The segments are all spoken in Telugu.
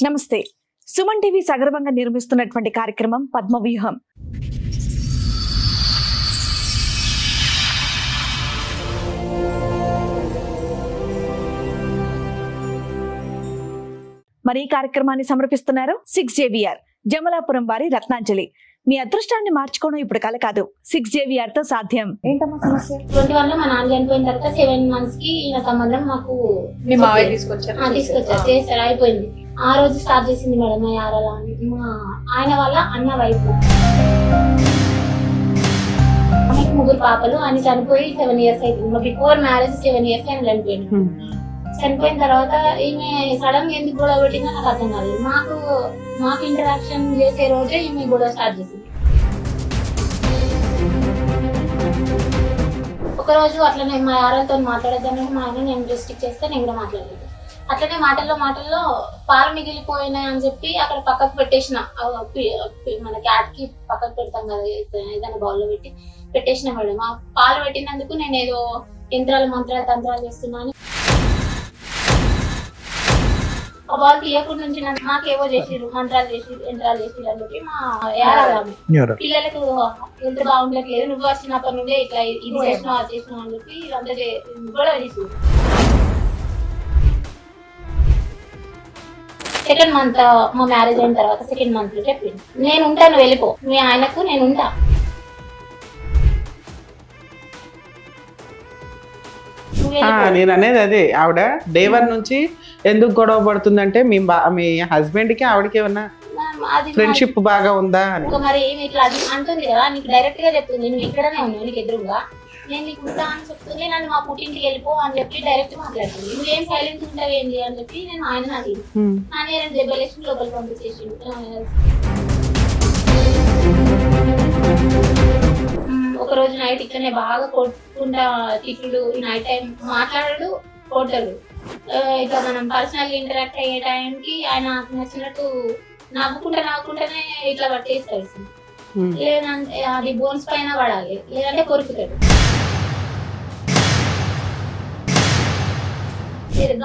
నమస్తే. సుమన్ టీవీ సగర్వంగా నిర్మిస్తున్నటువంటి కార్యక్రమం పద్మవ్యూహం. మరి ఈ కార్యక్రమాన్ని సమర్పిస్తున్నారు 6JVR జమలాపురం వారి రత్నాంజలి. మీ అదృష్టాన్ని మార్చుకోవడం ఇప్పుడు కల కాదు, 6JVR తో సాధ్యం. ఏంటమ్మా సమస్య? 21 లో మా నాన్న చనిపోయిన తర్వాత 7 months కి ఈయన సంబంధం మాకు మీ మావయ్య తీసుకొచ్చారు చేస్తారు, అయిపోయింది. ఆ రోజు స్టార్ట్ చేసింది మేడం మా యారలా అని. మా ఆయన వాళ్ళ అన్న వైపు, ఆమెకు 3 పాపలు. ఆయన చనిపోయి 7 years అవుతుంది. బిఫోర్ మ్యారేజ్ 7 years ఆయన చనిపోయింది. చనిపోయిన తర్వాత ఈమె సడన్ గా ఎందుకు గొడవ పెట్టిందో నాకు అర్థం కాలేదు. మాకు ఇంటరాక్షన్ చేసే రోజే ఈమె గొడవ స్టార్ట్ చేసింది. ఒక రోజు అట్లనే మా యారలతో మాట్లాడేదాన్ని మా ఆయన నేను రెస్ట్రిక్ట్ చేస్తే నేను కూడా మాట్లాడలేదు. అట్లనే మాటల్లో పాలు మిగిలిపోయినాయి అని చెప్పి అక్కడ పక్కకు పెట్టేసిన, మన క్యాట్ కి పక్కకు పెడతాం కదా ఏదైనా బౌల్ లో పెట్టేసిన మేడం. ఆ పాలు పెట్టినందుకు నేను ఏదో మంత్రాలు తంత్రాలు చేస్తున్నాను. ఆ బాల్ తీయకుండా నుంచి నాకేవో చేసిరు, మంత్రాలు చేసిరు, యంత్రాలు చేసిరు అని చెప్పి మా యారాలు పిల్లలకు ఎంత బాగుండట్లేదు, నువ్వు వచ్చినప్పటి నుండే ఇట్లా ఇది చేసినావు అది చేసినావు అని చెప్పి ఇదంతా గొడవ చేసిరు. సెకండ్ మంత్ మా మ్యారేజ్ అయిన తర్వాత సెకండ్ మంత్ లో చెప్పింది, నేను ఉంటాను వెళ్ళిపో, మీ ఆయనకు నేను ఉంటా. నేను అనేది అదే, ఆవిడ డే 1 నుంచి ఎందుకు గొడవ పడుతుందంటే మీ హస్బెండ్ కి ఆవిడకి ఏమన్నా ఫ్రెండ్షిప్ బాగా ఉందా అని. మరి ఇట్లా అది అంటుంది కదా, నీకు డైరెక్ట్ గా చెప్తుంది, నువ్వు ఇక్కడనే ఉన్నావు నీకు ఎదురుగా, నేను నీకు ఉంటా అని చెప్తుంది. నన్ను మా పుట్టింటికి వెళ్ళిపో అని చెప్పి డైరెక్ట్ మాట్లాడుతుంది. నువ్వేం సైలెన్స్ ఉంటావు ఏంటి అని చెప్పి నేను ఆయన అడిగి నాన్న 2 దెబ్బలేసి లోపలికి పంపించేసి ఒక రోజు నైట్ ఇట్లనే బాగా కొట్టుకుంటా తిట్టుడు, ఈ నైట్ టైం మాట్లాడడు, కొట్టడు. ఇట్లా మనం పర్సనల్ ఇంటరాక్ట్ అయ్యే టైంకి ఆయన నచ్చినట్టు నవ్వుకుంటేనే ఇట్లా పట్టేస్తాడు. లేదంటే అది బోన్స్ పైన పడాలి, లేదంటే కొరుకుతాడు.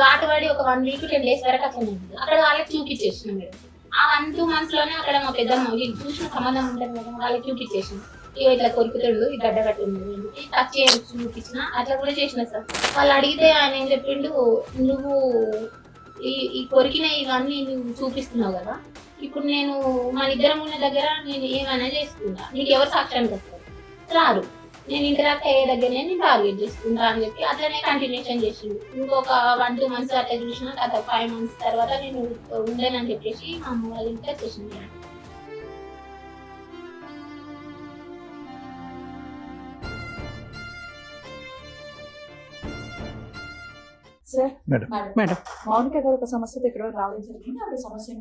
ఘాటు పడి ఒక 1 week 10 days వరకు అట్లా అక్కడ వాళ్ళకి చూపించేసిన మేడం. ఆ 1-2 months లోనే అక్కడ మా పెద్దమ్మ వీళ్ళు చూసిన సంబంధం ఉంటుంది మేడం, వాళ్ళకి చూపించేసిన ఇట్లా కొరుకుతాడు, ఈ గడ్డ కట్టింది టచ్ చేసి చూపించిన, అట్లా కూడా చేసిన సార్. వాళ్ళు అడిగితే ఆయన ఏం చెప్పిండు, నువ్వు ఈ కొరికిన ఇవన్నీ నువ్వు చూపిస్తున్నావు కదా, ఇప్పుడు నేను మన ఇద్దరం ఉన్న దగ్గర నేను ఏమైనా చేసుకుంటా, నీకు ఎవరు సాక్ష్యానికి వస్తారు రారు, నేను ఇంటరాక్ట్ అయ్యే దగ్గరనే నేను టార్గెట్ చేసుకుంటా అని చెప్పి అట్లనే కంటిన్యూషన్ చేసిండు. ఇంకొక 1-2 months అట్లా చూసిన తర్వాత 5 months తర్వాత నేను ఉండేనని చెప్పేసి మా అమ్మ వాళ్ళ ఇంట్లో చేసింది. మేడం మౌనిక గారు ఒక సమస్యతో ఇక్కడ రావడం జరిగింది. ఆ సమస్య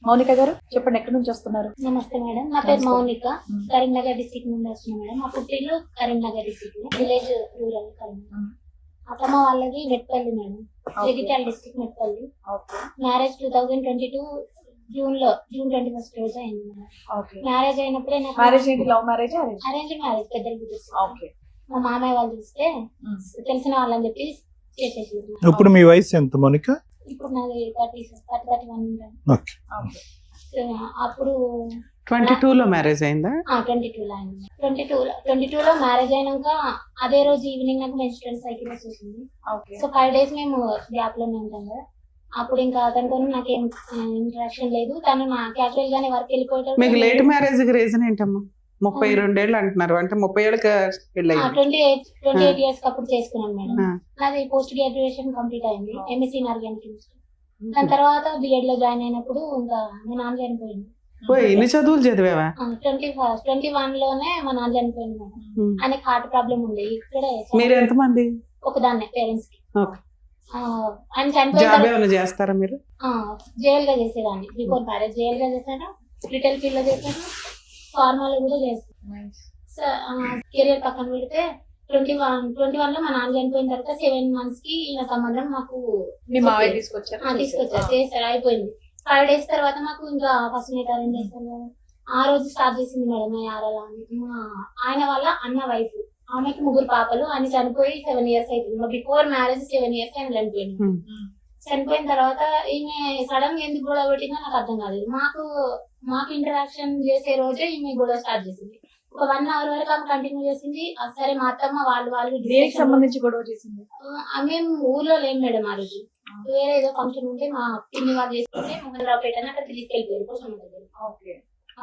మౌనిక గారు చెప్పండి, ఎక్కడి నుంచి వస్తున్నారు? నమస్తే మేడం, నా పేరు మౌనిక, కరీంనగర్ డిస్ట్రిక్ట్ నుండి వస్తున్నాను మేడం. మా పుట్టిల్లు Karimnagar district, village rural Karimnagar. అత్తమ్మ వాళ్ళది Metpalli madam, Jagtial district Metpalli. Marriage 2022 June 21st రోజు అయింది మేడం. మ్యారేజ్ అయినప్పుడే అరేంజ్ మ్యారేజ్ పెద్దలు మా మామయ్య వాళ్ళు చూస్తే తెలిసిన వాళ్ళని చెప్పి చేసేసి. ఇప్పుడు మీ వయసు ఎంత మౌనిక? ఇప్పుడు నాది 31. అప్పుడు 22 లో మ్యారేజ్ అయిందా? 22 లో అయింది. 22 లో మ్యారేజ్ అయినాక అదే రోజు ఈవినింగ్ నాకు మెన్స్ట్రువల్ సైకిల్ వచ్చేసింది. సో 5 days మేము గ్యాప్ లోనే ఉంటాం కదా. అప్పుడు ఇంకా అతనితో నాకేం ఇంటరాక్షన్ లేదు, తను నా క్యాజువల్ గానే వర్క్ వెళ్ళిపోయాడు. మీకు లేట్ మ్యారేజ్ కి రీజన్ ఏంటమ్మా? 32 ఏళ్ళు అంటున్నారు, అంటే 30 ఏళ్ళకి పెళ్ళి 28 years అప్పుడు చేసుకున్నాను మేడం. నాది పోస్ట్ గ్రాడ్యుయేషన్ కంప్లీట్ అయింది, MSc ఇన్ ఆర్గానిక్ కెమిస్ట్రీ. దాని తర్వాత B.Ed లో జాయిన్ అయినప్పుడు ఇంకా మా నాన్న చనిపోయింది. ఎన్ని చదువులు చదివావా? 21 లోనే మా నాన్న చనిపోయింది మేడం. ఆయనకి హార్ట్ ప్రాబ్లం ఉంది. ఇక్కడే మీరు ఎంతమంది? ఒకదాన్నే పేరెంట్స్ కి. ఆయన చనిపోయిన చేస్తారా మీరు? జైల్ గా చేసేదాన్ని. బిఫోర్ మ్యారేజ్ జైల్ గా చేశాను, రిటైల్ ఫీల్డ్ లో చేశాను, ఫార్మాలో కూడా చేస్తాను. కెరియర్ పక్కన పెడితే 21 లో మా నాన్న చనిపోయిన తర్వాత 7 months కి ఈయన సంబంధం మాకు మీ మావయ్య తీసుకొచ్చారు, చేస్తారు, అయిపోయింది. 5 days తర్వాత మాకు ఇంకా ఫస్ట్ నైట్ అరేంజ్ చేస్తాను కదా, ఆ రోజు స్టార్ట్ చేసింది మేడం మా యారలా అని. ఆయన వాళ్ళ అన్న వైఫ్, ఆమెకి 3 పాపలు. ఆయన చనిపోయి 7 years అవుతుంది. బిఫోర్ మ్యారేజ్ 7 years ఆయన చనిపోయింది. చనిపోయిన తర్వాత ఈమె సడన్ గా ఎందుకు గొడవ పెట్టిందో నాకు అర్థం కాలేదు. మాకు ఇంటరాక్షన్ చేసే రోజే ఈమె గొడవ స్టార్ట్ చేసింది. ఒక 1 అవర్ వరకు ఆమె కంటిన్యూ చేసింది. సరే మా అత్తమ్మ వాళ్ళు దేనికి సంబంధించి గొడవ చేసింది? మేము ఊర్లో లేము మేడం ఆ రోజు. వేరే ఏదో ఫంక్షన్ ఉంటే మా పిన్ని వాళ్ళు చేసుకుంటే మోహన్ రావుపేట అని అక్కడ తీసుకెళ్ళిపోయారు కోసం దగ్గర.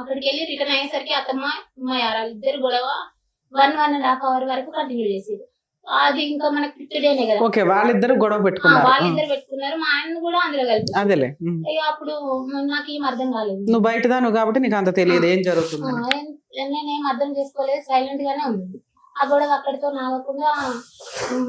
అక్కడికి వెళ్ళి రిటర్న్ అయ్యేసరికి అత్తమ్మ మా యారాలు ఇద్దరు గొడవ 1.5 అవర్ వరకు కంటిన్యూ చేసేది. అది ఇంకా మనకి ఫిఫ్త్ కదా. ఓకే, వాళ్ళిద్దరు గొడవ పెట్టుకున్నారు. వాళ్ళిద్దరు పెట్టుకున్నారు, మా ఆయన కూడా అందులో కలిపి. అదేలే. ఇక అప్పుడు నాకు ఏం అర్థం కాలేదు. నువ్వు బయటదాను కాబట్టి నీకు అంత తెలియదు ఏం జరుగుతుంది. నేనేం అర్థం చేసుకోలేదు, సైలెంట్ గానే ఉంది. ఆ గొడవ అక్కడితో నాగకుండా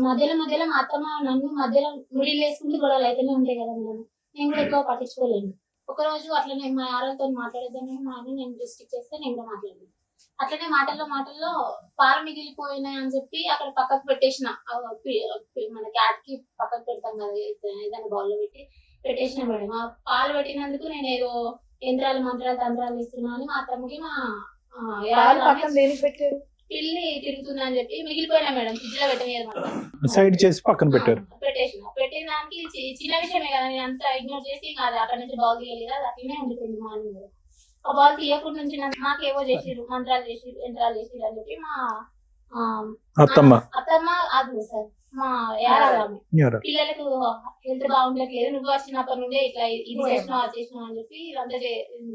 మధ్యలో మా అత్తమ్మ నన్ను మధ్యలో మిడిల్ వేసుకుంటూ గొడవలు అయితేనే ఉంటాయి కదా మేడం. నేను కూడా ఎక్కువ పట్టించుకోలేను. ఒక రోజు అట్లనే మా ఆరోగ్యతో మాట్లాడేద్దామని మా ఆయన నేను డిస్ట్రిక్ట్ చేస్తే నేను కూడా మాట్లాడలేదు. అట్లనే మాటల్లో పాలు మిగిలిపోయినాయి అని చెప్పి అక్కడ పక్కకు పెట్టేసిన, మన క్యాట్ కి పక్కకు పెడతాం కదా ఏదైనా బౌల్ లో పెట్టేసిన మేడం. ఆ పాలు పెట్టినందుకు నేను ఏదో యంత్రాలు మంత్రాలు తంత్రాలు ఇస్తున్నా అని మా అత్తమ్మకి మా పిల్లి తిరుగుతుంది అని చెప్పి మిగిలిపోయినా మేడం. ఫ్రిడ్జ్ లో పెట్టలేదు, సైడ్ చేసి పక్కన పెట్టారు. పెట్టిన దానికి చిన్న విషయమే కదా, నేను అంతా ఇగ్నోర్ చేసి కాదు అక్కడ నుంచి బాల్ తీయలేదు, అది అట్లనే ఉండిపోయింది మార్నింగ్. ఆ బాల్ తీయకుండా నుంచి నాకేవో చేసిరు, మంత్రాలు చేసిరు, యంత్రాలు చేసిరు అని చెప్పి మా అత్తమ్మ అది సార్ మా యారాలు పిల్లలకు హెల్త్ బాగుండట్లేదు, నువ్వు వచ్చినప్పటి నుండే ఇట్లా ఇది చేసినావు అది చేసినావు అని చెప్పి ఇదంతా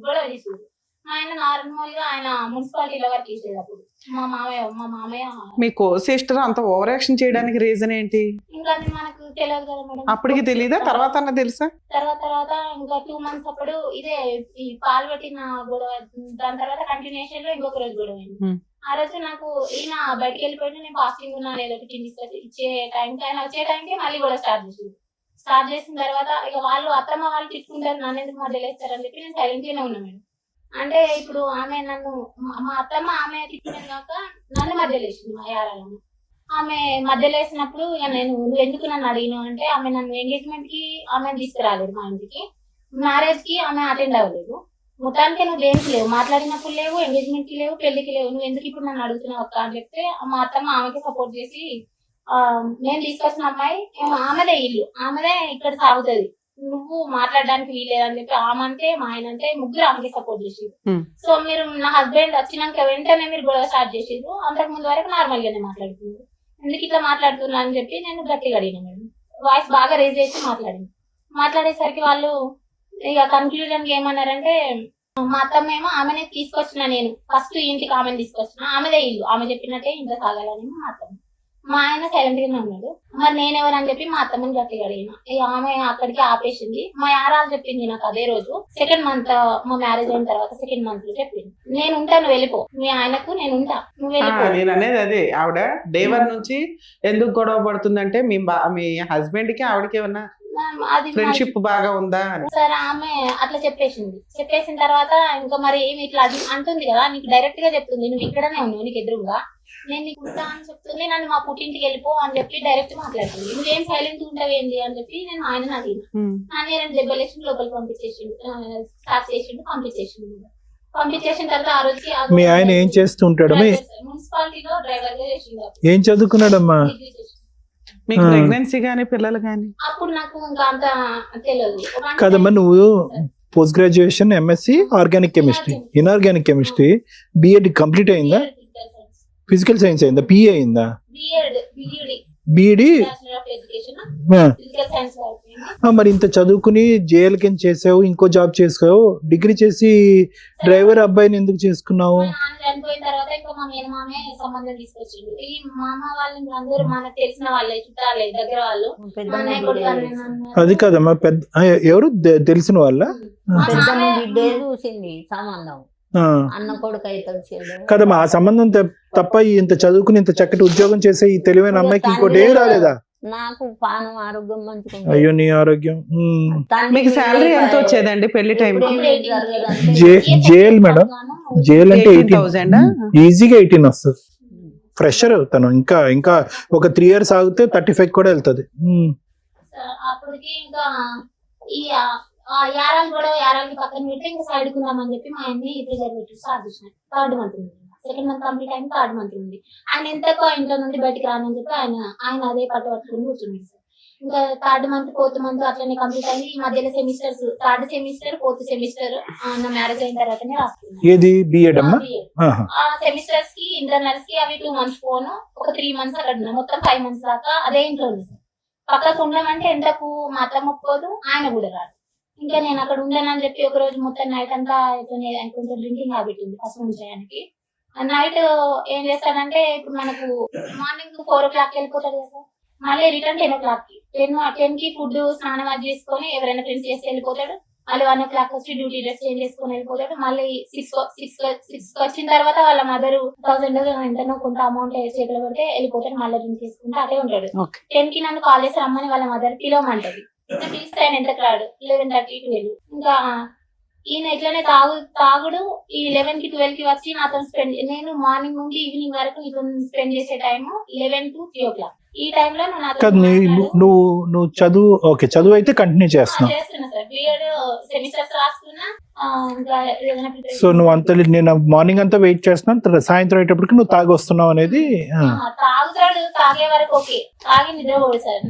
గొడవ చేసిరు. ఆయన నార్మల్ గా ఆయన మున్సిపాలిటీలో వర్క్ చేసేది. అప్పుడు మా మామయ్య మీకు సిస్టర్ అంత ఓవర్ యాక్షన్ చేయడానికి రీజన్ ఏంటి? ఇంకా అది మనకు తెలియదు కదా మేడం. అప్పటికి తెలీదా? తర్వాత తెలుసా? తర్వాత ఇంకా 2 months అప్పుడు ఇదే ఈ పాలు పెట్టిన గొడవ. దాని తర్వాత కంటిన్యూషన్ లో ఇంకొక రోజు గొడవ అయింది. ఆ రోజు నాకు ఈయన బయటకు వెళ్ళిపోయినా నేను ఫాస్టింగ్ ఉన్నాను, ఏదో టిఫిన్ ఇచ్చే టైంకి ఆయన వచ్చే టైంకి మళ్ళీ గొడవ స్టార్ట్ చేసిన తర్వాత ఇక వాళ్ళు అత్తమ్మ వాళ్ళు తిట్టుకుంటారు, నన్ను ఎందుకు మధ్యలో వేస్తారని చెప్పి నేను సైలెంట్ గానే ఉన్నా మేడం. అంటే ఇప్పుడు ఆమె నన్ను మా అత్తమ్మ ఆమె తిట్టినది కాక నన్ను మధ్యలో వేసింది మా యారాలను. ఆమె మధ్యలో వేసినప్పుడు ఇక నువ్వు ఎందుకు నన్ను అడిగినావు అంటే, ఆమె నన్ను ఎంగేజ్మెంట్ కి ఆమె తీసుకురాలేదు, మా ఇంటికి మ్యారేజ్ కి ఆమె అటెండ్ అవ్వలేదు. మొత్తానికి నువ్వు దేనికి లేవు, మాట్లాడినప్పుడు లేవు, ఎంగేజ్మెంట్ కి లేవు, పెళ్లికి లేవు, నువ్వు ఎందుకు ఇప్పుడు నన్ను అడుగుతున్నావు అక్క అని చెప్తే మా అత్తమ్మ ఆమెకి సపోర్ట్ చేసి నేను తీసుకొచ్చిన అమ్మాయి ఆమెదే ఇల్లు, ఆమెదే ఇక్కడ సాగుతుంది, నువ్వు మాట్లాడడానికి వీలేదని చెప్పి ఆమె అంటే మా ఆయన అంటే ముగ్గురు ఆమెకి సపోర్ట్ చేసిరు. సో మీరు నా హస్బెండ్ వచ్చినాక వెంటనే మీరు గొడవ స్టార్ట్ చేసిరు. అంతకు ముందు వరకు నార్మల్ గానే మాట్లాడుతున్నారు, ఎందుకు ఇట్లా మాట్లాడుతున్నా అని చెప్పి నేను గట్టిగా అడిగిన మేడం. వాయిస్ బాగా రేజ్ చేసి మాట్లాడేసరికి వాళ్ళు ఇక కన్క్లూజన్ ఏమన్నారంటే, మా అత్తమ్మ ఏమో ఆమెనే తీసుకొచ్చిన, నేను ఫస్ట్ ఇంటికి ఆమెను తీసుకొచ్చిన, ఆమెదే ఇల్లు, ఆమె చెప్పినట్టే ఇంట్లో సాగాలని మా అత్తమ్మ. మా ఆయన సైలెంట్ గానే ఉన్నాడు. మరి నేనెవరని చెప్పి మా అత్తమ్మని గట్టిగా అడిగిన. ఆమె అక్కడికి ఆపేసింది. మా యారాలు చెప్పింది నాకు అదే రోజు 2nd month మా మ్యారేజ్ అయిన తర్వాత 2nd month లో చెప్పింది, నేను ఉంటాను వెళ్ళిపో, మీ ఆయనకు నేను ఉంటా, నువ్వు వెళ్ళిపో. నేను అనేది అదే, ఆవిడ డే 1 నుంచి ఎందుకు గొడవ పడుతుందంటే మీ హస్బెండ్ కి ఆవిడకి ఏమన్నా ఫ్రెండ్షిప్ బాగా ఉందా? సరే ఆమె అట్లా చెప్పేసిన తర్వాత ఇంకా మరి ఏమి ఇట్లా అంటుంది కదా, నీకు డైరెక్ట్ గా చెప్తుంది, నువ్వు ఇక్కడనే ఉన్నావు నీకు ఎదురుగా, నేను నీకు ఉంటా అని చెప్తుంది, నన్ను మా పుట్టింటికి వెళ్ళిపో అని చెప్పి డైరెక్ట్ మాట్లాడుతుంది. నువ్వేం సైలెంట్ ఉంటావు ఏంది అని చెప్పి నేను ఆయన అడిగిన. ఆయన 2 దెబ్బలేసి లోపలికి పంపించేసిండు, స్టార్ట్ చేసిండు, పంపించేసిన తర్వాత ఆ రోజు మీ ఆయన ఏం చేస్తుంటాడు? మున్సిపాలిటీలో డ్రైవర్ గా చేసిండు. ఏం చదువుకున్నాడమ్మా? మీకు ప్రెగ్నెన్సీ గానీ పిల్లలు గానీ? అప్పుడు నాకు ఇంకా అంత తెలియదు కదమ్మా. నువ్వు post graduation MSc organic chemistry, inorganic chemistry, BEd complete అయిందా? ఫిజికల్ సైన్స్ అయిందా? పిఏ అయిందా? బిఈడి. మరి ఇంత చదువుకుని జేఎల్ కింద చేసావు, ఇంకో జాబ్ చేసావు, డిగ్రీ చేసి డ్రైవర్ అబ్బాయిని ఎందుకు చేసుకున్నావు? చనిపోయిన తర్వాత ఇంకా మా మేనమామే సంబంధం తీసుకొచ్చిండు. ఈ మా అమ్మ వాళ్ళు అందరూ మనకు తెలిసిన వాళ్ళే, చుట్టాలే, దగ్గర వాళ్ళు. అది కదమ్మా, ఎవరు తెలిసిన వాళ్ళ? చూసింది సంబంధం, అన్న కొడుకు అయితే కదమ్మా. ఆ సంబంధం తప్ప ఇంత చదువుకుని ఇంత చక్కటి ఉద్యోగం చేసే ఈ తెలివైన అమ్మాయికి ఇంకోటి ఏం రాలేదా? నాకు పానం ఆరోగ్యం మంచిగా. అయ్యో నీ ఆరోగ్యం. మీకు శాలరీ ఎంత వచ్చేదండి పెళ్లి టైం? జేఎల్ మేడం, జేఎల్ అంటే 18,000 ఈజీగా 18 వస్తుంది. ఫ్రెషర్ తను, ఇంకా ఒక 3 years ఆగితే 35 కూడా వెళ్తుంది. అప్పటికి ఇంకా ఈ యారాలు కూడా యారాలకి పక్కన పెట్టి ఇంకా సైడ్ కుందామని చెప్పి మా ఆయన్ని ప్రిజర్వేటివ్ స్టార్ట్ చేసిన. 3rd month ఉంది, 2nd month కంప్లీట్ అయింది, 3rd month ఉంది. ఆయన ఎంతకో ఇంట్లో నుండి బయటకు రానని చెప్పి ఆయన అదే పట్టుకుని కూర్చున్నాడు సార్. ఇంకా 3rd month 4th month అట్లనే కంప్లీట్ అయింది. ఈ మధ్యలో semesters 3rd semester 4th semester నా మ్యారేజ్ అయిన తర్వాతనే రాసుకున్నాను. ఏది బిఎడ్ అమ్మా? ఆ సెమిస్టర్స్ కి ఇంటర్నల్స్ కి అవి 2 months పోను, ఒక 3 months అక్కడ ఉన్నా, మొత్తం 5 months దాకా అదే ఇంట్లో ఉంది సార్. పక్కకు ఉండమంటే ఎంతకు మా అత్త మొక్కోదు, ఆయన కూడా రాదు. ఇంకా నేను అక్కడ ఉండనని చెప్పి ఒక రోజు మొత్తం నైట్ అంతా కొంచెం డ్రింకింగ్ హ్యాబిట్ ఉంది ఫస్ట్ నుంచి ఆయనకి. నైట్ ఏం చేస్తాడంటే ఇప్పుడు మనకు మార్నింగ్ 4 o'clock వెళ్ళిపోతాడు కదా సార్, మళ్ళీ రిటర్న్ 10 o'clock కి 10 కి ఫుడ్ స్నానం అది చేసుకొని ఎవరైనా ఫ్రెండ్స్ చేసి వెళ్ళిపోతాడు. మళ్ళీ 1 o'clock వచ్చి డ్యూటీ డ్రెస్ చేంజ్ చేసుకొని వెళ్ళిపోతాడు. మళ్ళీ 6 వచ్చిన తర్వాత వాళ్ళ మదర్ 1000 ఎంతనో కొంత అమౌంట్ చేతిలో పెడితే వెళ్ళిపోతాడు. మళ్ళీ డ్రింక్ చేసుకుంటే అదే ఉంటాడు. 10 కి నన్ను కాల్ చేసి రమ్మని వాళ్ళ మదర్ పిలవమంటది. పిలిస్తే ఆయన ఎంతకు రాడు, 11:30 12. ఇంకా ఈయన ఇట్లనే తాగుడు ఈ 11 కి 12 కి వచ్చి నాతో స్పెండ్, నేను మార్నింగ్ నుండి ఈవినింగ్ వరకు నీతో స్పెండ్ చేసే టైం 11 to 3 o'clock. ఈ టైంలో నువ్వు చదువు ఓకే, చదువు అయితే కంటిన్యూ చేస్తున్నావు. చేస్తున్నా సార్, బిఎడ్ సెమిస్టర్స్ రాస్తున్నా. ఇంకా ఏదైనా సో నువ్వు అంత నేను మార్నింగ్ అంతా వెయిట్ చేస్తున్నాను, సాయంత్రం అయ్యేటప్పటికి నువ్వు తాగి వస్తున్నావు అనేది. తాగుతాడు, తాగే వరకు ఓకే, తాగి నిద్రపోడు సార్.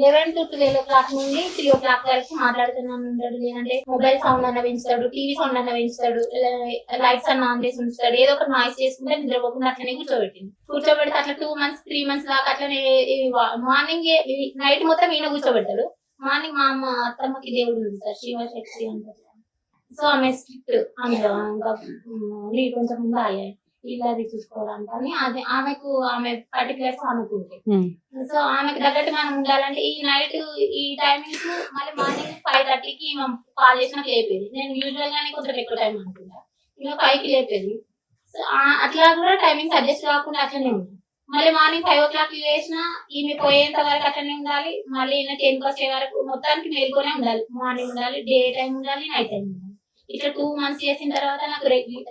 11 to 12 o'clock నుండి 3 o'clock వరకు మాట్లాడుతున్నాను ఉంటాడు. లేదంటే మొబైల్ సౌండ్ అన్న పెంచుతాడు, టీవీ సౌండ్ అన్న పెంచుతాడు, లైట్స్ అన్న ఆన్ చేసి ఉంచుతాడు. ఏదో ఒకటి నాయిస్ చేసుకుంటే నిద్రపోకుండా అట్లనే కూర్చోబెడితే అట్లా 2 months 3 months దాకా అట్లనే మార్నింగ్ నైట్ మొత్తం ఈయన కూర్చోబెడతాడు. మార్నింగ్ మా అమ్మ అత్తమ్మకి దేవుడు ఉంది సార్, శివశక్తి అంటారు. సో ఆమె స్ట్రిక్ట్, అందులో ఇంకా మీరు కొంచెం ఉండాలి ఇలాది చూసుకోవడానికి అని. అదే ఆమె పర్టికులర్స్ అనుకుంటే, సో ఆమెకు తగ్గట్టు మనం ఉండాలంటే ఈ నైట్ ఈ టైమింగ్స్ మళ్ళీ మార్నింగ్ 5:30కి కాల్ చేసినా లేపేది. నేను యూజువల్ గానే కొంచెం ఎక్కువ టైం అనుకుంటా, ఇంకా 5కి లేపేది. సో అట్లా కూడా టైమింగ్స్ అడ్జస్ట్ కాకుండా అట్లనే ఉంది. మళ్ళీ మార్నింగ్ 5 o'clock వేసినా ఈమె పోయేంత వరకు అట్లనే ఉండాలి. మళ్ళీ ఈయన 10కి వచ్చే వరకు మొత్తానికి మేల్కొనే ఉండాలి. మార్నింగ్ ఉండాలి, డే టైం ఉండాలి, నైట్ టైం ఉండాలి. ఇట్లా 2 months చేసిన తర్వాత నాకు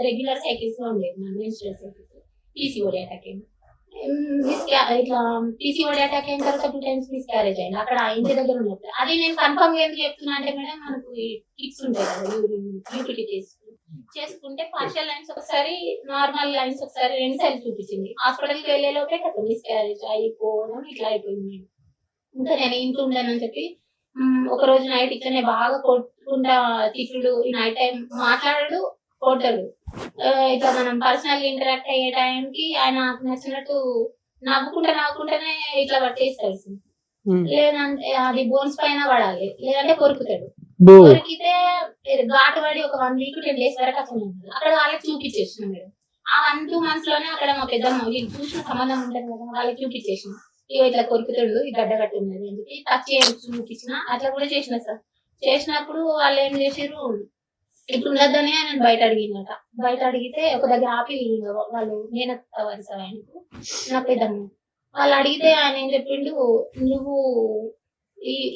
రెగ్యులర్ సైకిల్స్ లో ఉండేది, మెన్స్ట్రువల్ సైకిల్స్. పీసీఓడి అటాక్ అయింది. ఇట్లా పీసీఓడి అటాక్ అయిన తర్వాత 2 times మిస్క్యారేజ్ అయింది అక్కడ ఇంటి దగ్గర ఉన్నప్పుడు. అది నేను కన్ఫర్మ్ గా ఎందుకు చెప్తున్నా అంటే మేడం, మనకు కిట్స్ ఉంటాయి కదా యూపీటీ చేసుకుంటే పార్షియల్ లైన్స్ ఒకసారి, నార్మల్ లైన్స్ ఒకసారి, 2 సార్లు చూపించింది. హాస్పిటల్కి వెళ్లే లోపే కదా మిస్క్యారేజ్ అయిపోవడం ఇట్లా అయిపోయింది. ఇంకా నేను ఇంట్లో ఉండనని చెప్పి ఒక రోజు నైట్ ఇట్లనే బాగా కొట్టుకుంటా తిట్టుడు, ఈ నైట్ టైం మాట్లాడాడు, కొట్టాడు. ఇట్లా మనం పర్సనల్ ఇంటరాక్ట్ అయ్యే టైంకి ఆయన నచ్చినట్టు నవ్వుకుంటేనే ఇట్లా పట్టేస్తాడు. లేదంటే అది బోన్స్ పైన పడాలి, లేదంటే కొరుకుతాడు. కొరికితే ఘాటు పడి ఒక 1 week 10 days వరకు అట్లా ఉంటుంది. అక్కడ వాళ్ళకి చూపించేసిన మేడం. ఆ 1-2 months లోనే అక్కడ మా పెద్దమ్మ వీళ్ళు చూసిన సంబంధం ఉంటుంది కదా, వాళ్ళకి చూపించేసిన ఇట్లా కొరుకుతాడు, ఈ గడ్డ కట్టి ఉన్నది అని చెప్పి టచ్ చూపించిన. అట్లా కూడా చేసిన సార్. చేసినప్పుడు వాళ్ళు ఏం చేసారు, ఇప్పుడు ఉండొద్దని ఆయన బయట అడిగిందట. బయట అడిగితే ఒక దగ్గర ఆపి వాళ్ళు నేను వరుస ఆయనకు నా పెద్దమ్మ వాళ్ళు అడిగితే ఆయన ఏం చెప్పిండు, నువ్వు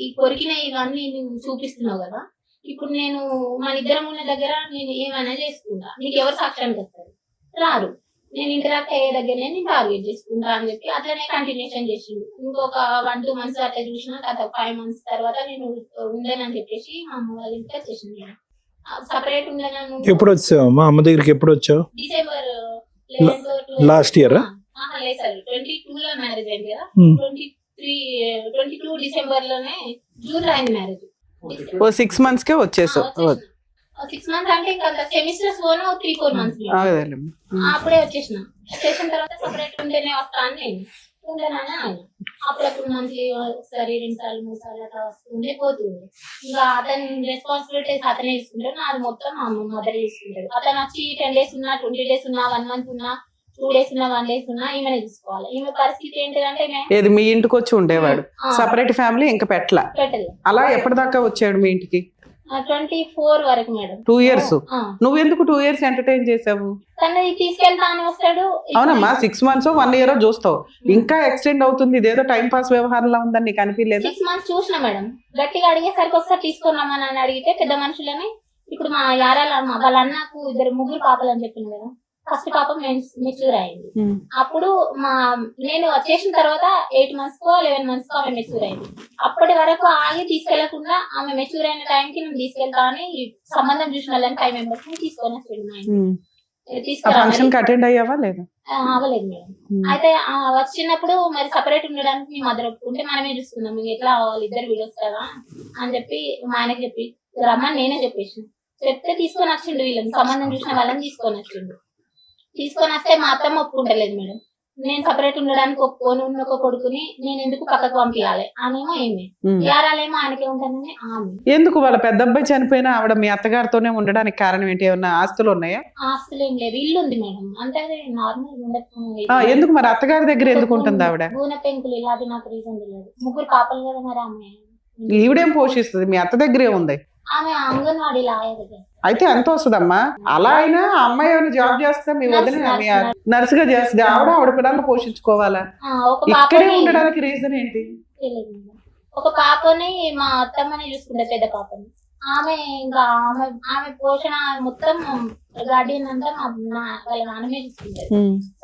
ఈ కొరికిన ఇవన్నీ నువ్వు చూపిస్తున్నావు కదా, ఇప్పుడు నేను మన ఇద్దరం ఉన్న దగ్గర నేను ఏమైనా చేసుకుంటా, నీకు ఎవరు సాక్ష్యానికి వస్తారు, రారు. నేను ఇంటరాక్ట్ అయ్యే దగ్గరనే నేను టార్గెట్ చేసుకుంటా అని చెప్పి అట్లనే కంటిన్యూషన్ చేసిండు. ఇంకొక 1-2 months అట్లా చూసిన తర్వాత 5 months తర్వాత నేను ఉండేనని చెప్పేసి మా అమ్మ వాళ్ళ ఇంటికి వచ్చేసింది. సపరేట్ ఉండేనన్ను. ఎప్పుడు వచ్చావు మా అమ్మ దగ్గరికి? ఎప్పుడు వచ్చావు? December last year? లేదు సార్, 22 లో మ్యారేజ్ అయింది కదా, 22 డిసెంబర్ లోనే, జూన్ లో అయింది మ్యారేజ్. 6 months కే వచ్చేసావు? 6 months అంటే ఇంకా సెమిస్టర్స్ పోను 3-4 months అప్పుడే వచ్చేసిన తర్వాత సపరేట్ ఉంటేనే వస్తా అని నేను ఉండేనని ఆయన. అప్పుడప్పుడు మంత్లీ ఒకసారి 2 సార్లు 3 సార్లు అట్లా వస్తుండే పోతుంది. ఇంకా అతని రెస్పాన్సిబిలిటీస్ అతనే తీసుకుంటాడు, నాది మొత్తం మా మదర్ తీసుకుంటాడు. అతను వచ్చి 10 days ఉన్నా, 20 days ఉన్నా, 1 month ఉన్నా, 2 days ఉన్నా, 1 day ఉన్నా ఈమెనే తీసుకోవాలి. ఈమె పరిస్థితి ఏంటంటే ఏది మీ ఇంటికి వచ్చి ఉండేవాడు, సపరేట్ ఫ్యామిలీ ఇంకా పెట్టలేదు. అలా ఎప్పటిదాకా వచ్చాడు మీ ఇంటికి? 24 వరకు మేడం. 2 years. నువ్వు ఎందుకు 2 years ఎంటర్టైన్ చేసావు? తను తీసుకెళ్తా అని వస్తాడు. అవునమ్మా, 6 months 1 year చూస్తావు, ఇంకా ఎక్స్టెండ్ అవుతుంది. ఇదేదో టైం పాస్ వ్యవహారంలో ఉందని నీకు అనిపించలేదు? 6 months చూసిన మేడం. గట్టిగా అడిగేసరికి ఒకసారి తీసుకున్నామని అని అడిగితే పెద్ద మనుషులని, ఇప్పుడు మా యారాల వాళ్ళ అన్నకు 2 పాపలు అని చెప్పింది కదా, ఫస్ట్ పాప మెచ్యూర్ అయింది. అప్పుడు నేను వచ్చేసిన తర్వాత 8 months కో 11 months కో ఆమె మెచ్యూర్ అయింది. అప్పటి వరకు ఆగి తీసుకెళ్లకుండా ఆమె మెచ్యూర్ అయిన టైంకి నేను తీసుకెళ్తా అని సంబంధం చూసిన వాళ్ళని 5 members తీసుకొని వచ్చాడు మా ఇంటికి. ఆ తీసుకురా ఫంక్షన్ కి అటెండ్ అయ్యావా లేదా? అవ్వలేదు మేడం. అయితే వచ్చినప్పుడు మరి సపరేట్ ఉండడానికి మీ మదర్ ఒప్పుకుంటే మనమే చూసుకుందాం, మీకు ఎట్లా వాళ్ళిద్దరు వీడియోస్ కదా అని చెప్పి మా ఆయనకి చెప్పి రమ్మని నేనే చెప్పేసిన. చెప్తే తీసుకొని వచ్చిండు, వీళ్ళని సంబంధం చూసిన వాళ్ళని తీసుకొని వచ్చిండు. తీసుకొని వస్తే మా అత్తమ్మ ఒప్పుకుంటలేదు మేడం. నేను సపరేట్ ఉండడానికి ఒప్పుకొని ఉన్న ఒక కొడుకుని నేను ఎందుకు పక్కకు పంపించాలి అనేమో ఏమి యారాలేమో ఆయనకే ఉంటానని ఆమె. ఎందుకు వాళ్ళ పెద్ద అబ్బాయి చనిపోయినా ఆవిడ మీ అత్తగారితోనే ఉండడానికి కారణం ఏంటి? ఏమన్నా ఆస్తులు ఉన్నాయా? ఆస్తులు ఏం లేదు, ఇల్లు ఉంది మేడం, అంటే నార్మల్ ఉండదు. ఎందుకు మరి అత్తగారి దగ్గర ఎందుకు ఉంటుంది ఆవిడ? గూనె పెంకులు ఇలా, అది నాకు రీజన్ తెలియదు. ముగ్గురు పాపలు కదా మరి ఆమె. ఈవిడేం పోషిస్తుంది? మీ అత్త దగ్గరే ఉంది. ఆమె అంగన్వాడీ లాయర్. అయితే ఎంత వస్తుందమ్మా? అలా అయినా అమ్మాయి ఏమైనా జాబ్ చేస్తే మీ వదిన నర్స్ గా చేస్తుంది, ఆవిడ పిల్లల్ని పోషించుకోవాలా? ఇక్కడే ఉండడానికి రీజన్ ఏంటి? ఒక పాపని మా అత్తమ్మని చూసుకుంటే, పెద్ద పాపని. ఆమె ఇంకా ఆమె పోషణ మొత్తం గార్డియన్ అంతా వాళ్ళ నాన్నమే చూసుకుంటారు.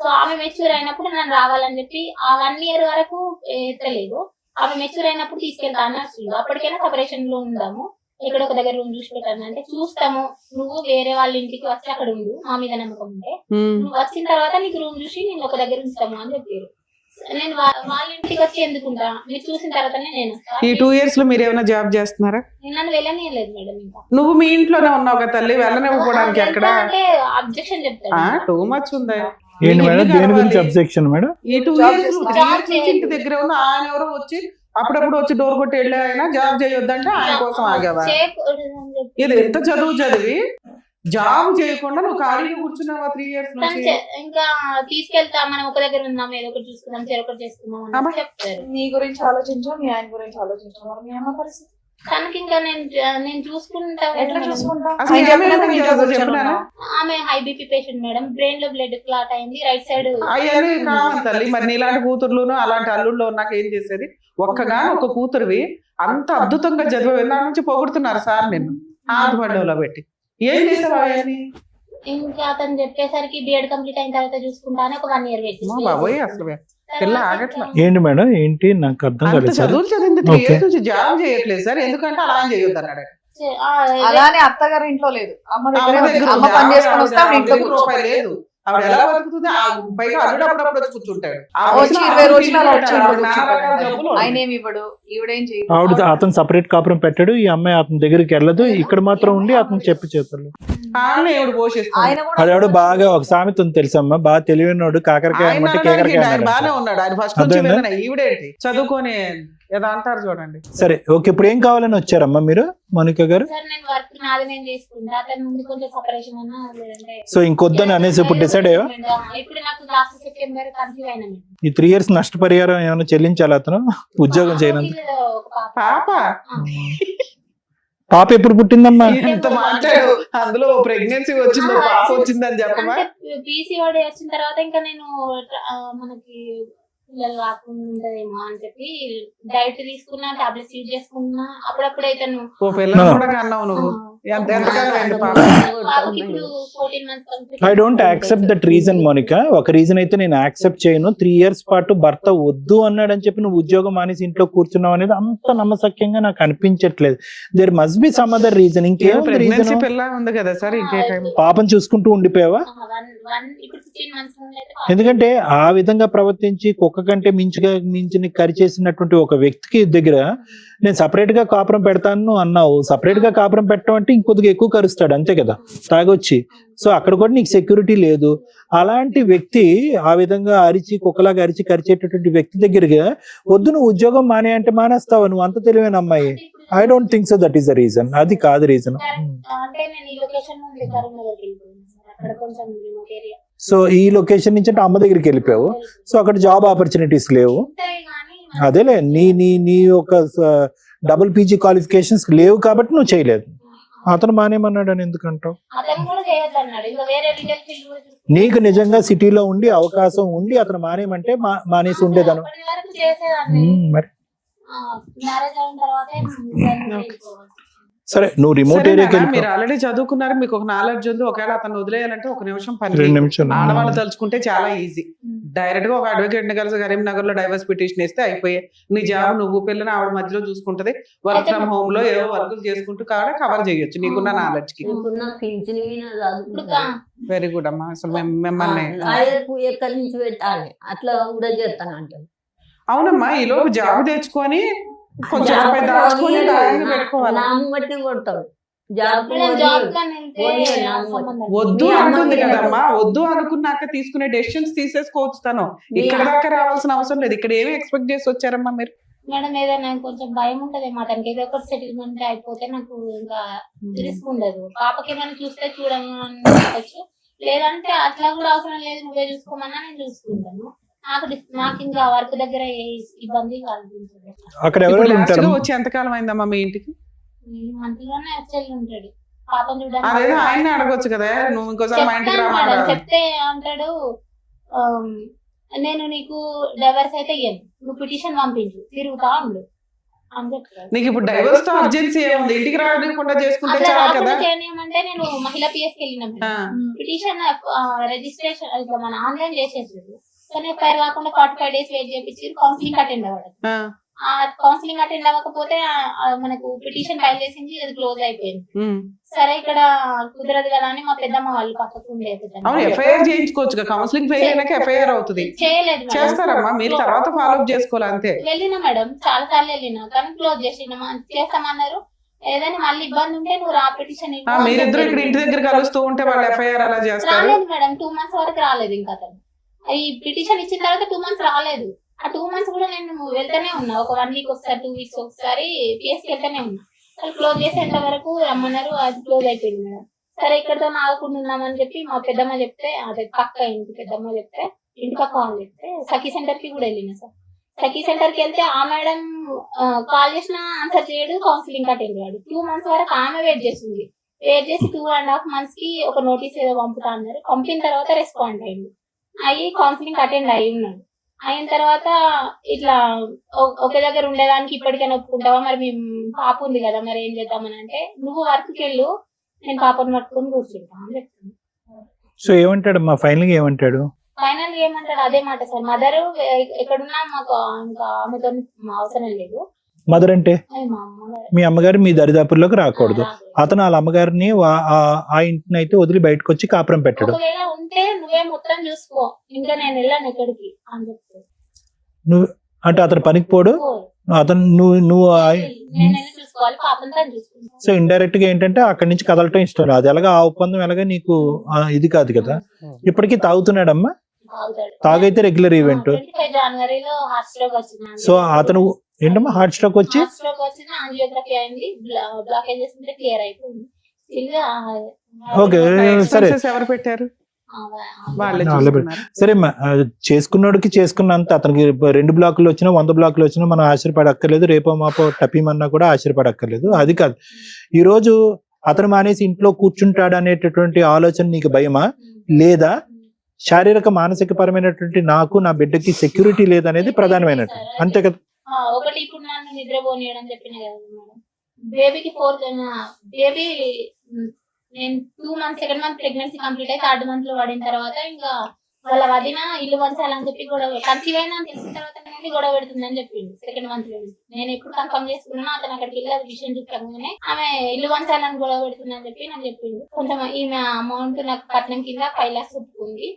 సో ఆమె మెచ్యూర్ అయినప్పుడు నన్ను రావాలని చెప్పి ఆ 1 year వరకు ఎత్తలేదు. ఆమె మెచ్యూర్ అయినప్పుడు తీసుకెళ్తా అని వస్తుంది. అప్పటికైనా సపరేషన్ లో ఉందాము, ఇక్కడ ఒక దగ్గర రూమ్ చూసి పెట్టాను అంటే చూస్తాము, నువ్వు వేరే వాళ్ళ ఇంటికి వచ్చి అక్కడ ఉండు, మా మీద నమ్మకం ఉంటే నువ్వు వచ్చిన తర్వాత నీకు రూమ్ చూసి నేను ఒక దగ్గర ఉంచుతాము అని చెప్పారు. నేను వాళ్ళ ఇంటికి వచ్చి ఎందుకుంటా, మీరు చూసిన తర్వాతనే నేను ఈ 2 years లో మీరు ఏమైనా జాబ్ చేస్తున్నారా? నన్ను వెళ్ళనియలేదు మేడం. ఇంకా నువ్వు మీ ఇంట్లోనే ఉన్నావు కదా తల్లి, వెళ్ళనివ్వడానికి ఎక్కడ అంటే అబ్జెక్షన్ చెప్తాను. టూ మచ్ ఉందా? ఏంటి మేడం, దేని గురించి అబ్జెక్షన్ మేడం? ఈ 2 years నుంచి ఇంటి దగ్గర ఉన్న ఆయన ఎవరో వచ్చి అప్పుడప్పుడు వచ్చి డోర్ కొట్టి వెళ్ళి ఆయన జాబ్ చేయొద్దంటే ఆయన కోసం ఆగేవా? ఇది ఎంత చదువు చదివి జాబ్ చేయకుండా నువ్వు ఖాళీగా కూర్చున్నావా 3 years నుంచి? ఇంకా తీసుకెళ్తా, మనం ఒక దగ్గర ఉందాం, ఏదో ఒకటి చూసుకుందాం, చెరొకటి చేసుకుందాం అని చెప్తారు. నీ గురించి ఆలోచించు, మీ ఆయన గురించి ఆలోచించు. మరి మీ అమ్మ పరిస్థితి తనకి ఇంకా నేను చూసుకుంటా. ఎట్లా చూసుకుంటా? ఆమె high BP patient madam, brain లో బ్లడ్ క్లాట్ అయింది, రైట్ సైడ్. అయ్యని కావాలి తల్లి. మరి నీలాంటి కూతుర్లును అలాంటి అల్లుళ్ళు నాకు ఏం చేసేది? ఒక్కగా ఒక కూతురువి అంత అద్భుతంగా చదివే దాని నుంచి పొగుడుతున్నారు సార్ నిన్ను ఆధపడ్డలో పెట్టి. ఏం చేసావు అవన్నీ? ఇంకా అతను చెప్పేసరికి బిఎడ్ కంప్లీట్ అయిన తర్వాత చూసుకుంటా అని ఒక 1 year వెయిట్ చేసి బాబోయ్ అసలు పిల్ల ఆగట్లా. ఏంటి మేడం, ఏంటి నాకు అర్థం కాలేదు. చదువులు చదివింది 3 years నుంచి జాబ్ చేయట్లేదు సార్, ఎందుకంటే అలా చేయొద్దు అన్నాడు. అలానే అత్తగారి ఇంట్లో లేదు, అమ్మ అమ్మ దగ్గర దగ్గర అమ్మ పని చేసుకొని వస్తే ఆవిడ ఇంట్లో కూర్చో. రూపాయి లేదు. ఆవిడ ఎలా బతుకుతుంది? పైగా అల్లుడు అప్పుడప్పుడు వచ్చి కూర్చుంటాడు. వచ్చి 20 రోజులు అలా వచ్చి ఇంట్లో కూర్చుంటాడు. ఆయన ఏమి ఇవ్వడు, ఈవిడేం చేయదు. ఆవిడ అతను సపరేట్ కాపురం పెట్టాడు, ఈ అమ్మాయి అతని దగ్గరికి వెళ్ళదు, ఇక్కడ మాత్రం ఉండి అతను చెప్పి చేస్తాడు. అదేవాడు బాగా ఒక సామెత ఉంది తెలుసమ్మా, బాగా తెలివినోడు కాకరకాయ అన్నమాట కేకరకాయ బాగానే ఉన్నాడు ఆయన ఫస్ట్ నుంచి. ఈవిడేంటి చదువుకొని ఏదో అంటారు చూడండి. సరే ఓకే, ఇప్పుడు ఏం కావాలని వచ్చారమ్మా మీరు మౌనిక గారు? సో ఇంకొద్దని అనేసి ఇప్పుడు డిసైడ్ అయ్యా? ఈ 3 years నష్టపరిహారం ఏమైనా చెల్లించాలి అతను ఉద్యోగం చేయనందుకు? పాప ఎప్పుడు పుట్టిందమ్మా? ఎంత మాట్లాడు, అందులో ప్రెగ్నెన్సీ వచ్చిందో పాప వచ్చిందని చెప్పమా? పీసీఓడి వచ్చిన తర్వాత ఇంకా నేను మనకి పిల్లలు రాకుండా ఉంటదేమో అని చెప్పి డైట్ తీసుకున్నా, టాబ్లెట్స్ యూజ్ చేసుకున్నా. అప్పుడప్పుడు అయితే I don't accept that reason Monika. ఒక రీజన్ అయితే నేను యాక్సెప్ట్ చేయను. 3 years పాటు భర్త వద్దు అన్నాడు అని చెప్పి నువ్వు ఉద్యోగం మానేసి ఇంట్లో కూర్చున్నావు అనేది అంత నమ్మసక్యంగా నాకు అనిపించట్లేదు. There must be some other reason. ఇంకేం రీజన్? ఉంది కదా సార్, పాపం చూసుకుంటూ ఉండిపోయావా? ఎందుకంటే ఆ విధంగా ప్రవర్తించి కుక్క కంటే మించిన కరిచేసినటువంటి ఒక వ్యక్తికి దగ్గర నేను సపరేట్ గా కాపురం పెడతాను అన్నావు. సపరేట్ గా కాపురం పెట్టడం అంటే ఇంకొద్దిగా ఎక్కువ కరుస్తాడు అంతే కదా తాగొచ్చి. సో అక్కడ కూడా నీకు సెక్యూరిటీ లేదు. అలాంటి వ్యక్తి ఆ విధంగా అరిచి కుక్కలాగా అరిచి కరిచేటటువంటి వ్యక్తి దగ్గరగా వద్దు నువ్వు ఉద్యోగం మానే అంటే మానేస్తావు. నువ్వు అంత తెలివైన అమ్మాయి. I don't think so that is the reason. అది కాదు రీజన్. సో ఈ లొకేషన్ నుంచి అంటే అమ్మ దగ్గరికి వెళ్ళిపోయావు. సో అక్కడ జాబ్ ఆపర్చునిటీస్ లేవు. అదేలే నీ నీ నీ ఒక డబుల్ పీజీ క్వాలిఫికేషన్స్ లేవు కాబట్టి నువ్వు చేయలేదు. అతను మానేమన్నాడు అని ఎందుకంటావు? నీకు నిజంగా సిటీలో ఉండి అవకాశం ఉండి అతను మానేమంటే మానేసి ఉండేదాను మరి. సరే నువ్వు రిమోట్ సరే ఏరియాకి నాన్న, మీరు వెళ్ళిపో. ఆల్రెడీ చదువుకున్నారు, మీకు ఒక నాలెడ్జ్ ఉంది. ఒకవేళ అతను వదిలేయాలంటే ఒక నిమిషం పని 2 లేదు. నిమిషాలు. ఆడవాళ్ళు తలుచుకుంటే చాలా ఈజీ. డైరెక్ట్ గా ఒక అడ్వకేట్ ని కలిసి కరీంనగర్ లో డైవర్స్ పిటిషన్ ఇస్తే అయిపోయాయి. నీ జాబ్ నువ్వు పిల్లని ఆవిడ మధ్యలో చూసుకుంటది. వర్క్ ఫ్రమ్ హోమ్ లో ఏవో వర్క్ చేసుకుంటూ కావాలి కవర్ చేయొచ్చు నీకున్న నాలెడ్జ్ కి. నీకున్న పింఛన్ ఇప్పుడు వెరీ గుడ్ అమ్మా. అసలు మిమ్మల్ని లాయర్కు ఎక్కడి నుంచి పెట్టాలి అట్లా కూడా చేస్తానంటారు. అవునమ్మా, ఈ లోపు జాబ్ తెచ్చుకొని కొంచెం రూపాయి దాచుకొని లాయర్ని పెట్టుకోవాలి. నామం బట్టి కొడతాడు. జాబ్ మేడం జాబ్ కానీ వెళ్తే సంబంధం వద్దు మీ అమ్మ అంటుంది మీద కదమ్మా. వద్దు అనుకున్నాక తీసుకునే డెసిషన్స్ తీసేసుకోవచ్చు తను. ఇక్కడ దాకా రావాల్సిన అవసరం లేదు. ఇక్కడ ఏమి ఎక్స్పెక్ట్ చేసి వచ్చారమ్మా మీరు? మేడం ఏదైనా కొంచెం భయం ఉంటది అతనికి, ఏదో ఒకటి సెటిల్మెంట్ అయిపోతే నాకు ఇంకా రిస్క్ ఉండదు. పాపకి ఏమైనా చూస్తే చూడవచ్చు, లేదంటే అట్లా కూడా అవసరం లేదు, నువ్వే చూసుకోమన్నా నేను చూసుకుంటాను. నాకు ఇంకా వర్క్ దగ్గర ఏ ఇబ్బంది కలుగుతుంది. అక్కడ ఇప్పుడు ఎవరు లాస్ట్ ఉంటారు? గా వచ్చి ఎంతకాలం అయిందమ్మా మీ ఇంటికి? ఈ మంత్లోనే యాక్చువల్ ఉంటాడు. పాపం అదేదో చూడడానికి ఆయన అడగొచ్చు కదా, నువ్వు ఇంకోసారి మా ఇంటికి చెప్తాను మేడం, రామాడు. చెప్తే అంటాడు నేను నీకు డైవర్స్ అయితే ఇయ్యను, నువ్వు పిటిషన్ పంపించు, తిరుగుతా ఉండు అని చెప్తాడు. నీకు ఇప్పుడు డైవర్స్ తో అర్జెన్సీ ఏముంది? ఇంటికి రాకుండా చేసుకుంటే అట్లా చాలు కదా. రాకుండా చేయమంటే నేను మహిళా పిఎస్కి వెళ్ళినాం. ఆ, పిటిషన్ రిజిస్ట్రేషన్ ఇట్లా మన ఆన్లైన్ చేసేసారు, కానీ ఎఫ్ఐఆర్ కాకుండా 45 days వెయిట్ చేయించి కౌన్సిలింగ్ అటెండ్ అవ్వడం. ఆ, ఆ కౌన్సిలింగ్ అటెండ్ అవ్వకపోతే మనకు పిటిషన్ ఫైల్ చేసింది, అది క్లోజ్ అయిపోయింది. ఉమ్. సరే ఇక్కడ కుదరదు కదా అని మా పెద్దమ్మ వాళ్ళు పక్కకు ఉండే పెద్దమ్మ. అవును, ఎఫ్ఐఆర్ చేయించుకోవచ్చు. కౌన్సిలింగ్ ఫెయిల్ అయినాక ఎఫ్ఐఆర్ అవుతుంది. చేయలేదు మేడం. చేస్తారమ్మా, మీరు తర్వాత ఫాలో అప్ చేసుకోవాలి అంతే. వెళ్ళినా మేడం, చాలా సార్లు వెళ్ళినా, కానీ క్లోజ్ చేస్తామన్నారు. ఏదైనా మళ్ళీ ఇబ్బంది ఉంటే నువ్వు రా పిటిషన్ ఆ, మీరిద్దరు ఇక్కడ ఇంటి దగ్గర కలుస్తూ ఉంటే వాళ్ళు ఎఫ్ఐఆర్ అలా చేస్తారు. రాలేదు మేడం, 2 months వరకు రాలేదు. ఇంకా అతను ఈ పిటిషన్ ఇచ్చిన తర్వాత 2 months రాలేదు. ఆ 2 months కూడా నేను వెళ్తానే ఉన్నా, ఒక 1 week ఒకసారి, 2 weeks ఒకసారి పిఎస్కి వెళ్తానే ఉన్నా. వాళ్ళు క్లోజ్ చేసేంత వరకు రమ్మన్నారు, అది క్లోజ్ అయిపోయింది మేడం. సరే ఇక్కడతో ఆగుకుంటున్నామని చెప్పి మా పెద్దమ్మ చెప్తే, అదే పక్క ఇంటి పెద్దమ్మ చెప్తే, ఇంటి పక్క వాళ్ళు చెప్తే సఖీ సెంటర్ కి కూడా వెళ్ళిన సార్. సఖీ సెంటర్ కి వెళ్తే ఆ మేడం కాల్ చేసినా ఆన్సర్ చేయడు, కౌన్సిలింగ్ అటెండ్ అయ్యాడు. 2 months వరకు ఆమె వెయిట్ చేసింది. వెయిట్ చేసి 2.5 months కి ఒక నోటీస్ ఏదో పంపుతా అన్నారు. పంపిన తర్వాత రెస్పాండ్ అయ్యింది, అయ్యి కౌన్సిలింగ్ అటెండ్ అయ్యి ఉన్నాడు. అయిన తర్వాత ఇట్లా ఒకే దగ్గర ఉండేదానికి ఇప్పటికైనా ఒప్పుకుంటావా, మరి మేము పాప ఉంది కదా, మరి ఏం చేద్దామని అంటే, నువ్వు వర్క్కి వెళ్ళు, నేను పాపను పట్టుకొని కూర్చుంటా అని చెప్తాను. సో ఏమంటాడు మా ఫైనల్ గా ఏమంటాడు? ఫైనల్ గా ఏమంటాడు, అదే మాట సార్, మదర్ ఎక్కడున్నా మాకు ఇంకా ఆమెతో అవసరం లేదు. మదర్ అంటే అది మా అమ్మగారు. మీ అమ్మగారు మీ దరిదాపుల్లోకి రాకూడదు. అతను వాళ్ళ అమ్మగారిని ఆ ఇంటిని అయితే వదిలి బయటకు వచ్చి కాపురం పెట్టాడు. ఒకవేళ ఉంటే నువ్వే మొత్తం చూసుకో, ఇంకా నేను వెళ్ళాను ఎక్కడికి అని చెప్తాను. నువ్వు అంటే అతను పనికి పోడు, అతను నువ్వు నేను వెళ్ళి చూసుకోవాలి, పాపను తను చూసుకుంటాను. సో ఇండైరెక్ట్ గా ఏంటంటే అక్కడి నుంచి కదలటం ఇష్టం లేదు. అది ఎలాగా ఆ ఒప్పందం ఎలాగా నీకు ఇది కాదు కదా. ఇప్పటికీ తాగుతున్నాడమ్మా? తాగుతాడు. తాగైతే రెగ్యులర్ ఈవెంట్. 25 జనవరిలో హార్ట్ స్ట్రోక్ వచ్చింది. సో అతను ఏంటమ్మా హార్ట్ స్ట్రోక్ వచ్చి హార్ట్ స్ట్రోక్ వచ్చింది, యాంజియోగ్రఫీ అయింది, బ్లాకేజెస్ ఉంటే క్లియర్ అయిపోయింది. ఓకే సరే ఎక్స్పెన్సెస్ ఎవరు పెట్టారు? వాళ్ళే చూసుకున్నారు. సరే చేసుకున్నోడికి చేసుకున్నంత అతనికి 2 బ్లాకులు వచ్చినా 100 బ్లాకులు వచ్చినా మనం ఆశ్చర్యపడక్కర్లేదు. రేపో మాపో టపీమన్నా కూడా ఆశ్చర్యపడక్కర్లేదు. అది కాదు, ఈ రోజు అతను మానేసి ఇంట్లో కూర్చుంటాడు అనేటటువంటి ఆలోచన నీకు భయమా, లేదా శారీరక మానసిక పరమైనటువంటి నాకు నా బిడ్డకి సెక్యూరిటీ లేదనేది ప్రధానమైనటువంటి, అంతే కదా? ఒకటి ఇప్పుడు నన్ను నిద్రపోనియడం చెప్పిన కదా మేడం, బేబీకి 4th బేబీ నేను 2 months 2nd month pregnancy complete అయ్యి 3rd month లో పడిన తర్వాత ఇంకా వాళ్ళ వదిన ఇల్లు వంచాలని చెప్పి గొడవ, కన్సీవ్ అయినా అని తెలిసిన తర్వాత నుండి గొడవ పెడుతుందని చెప్పిండు 2nd month లో. నేను ఎప్పుడు కన్ఫర్మ్ చేసుకున్నా అతను అక్కడికి వెళ్ళి అది విషయం చెప్పగానే ఆమె ఇల్లు వంచాలని గొడవ పెడుతుందని చెప్పి నాకు చెప్పిండు. కొంచెం ఈమె అమౌంట్ నాకు కట్నం కింద 5 lakhs ఒప్పుకుంది,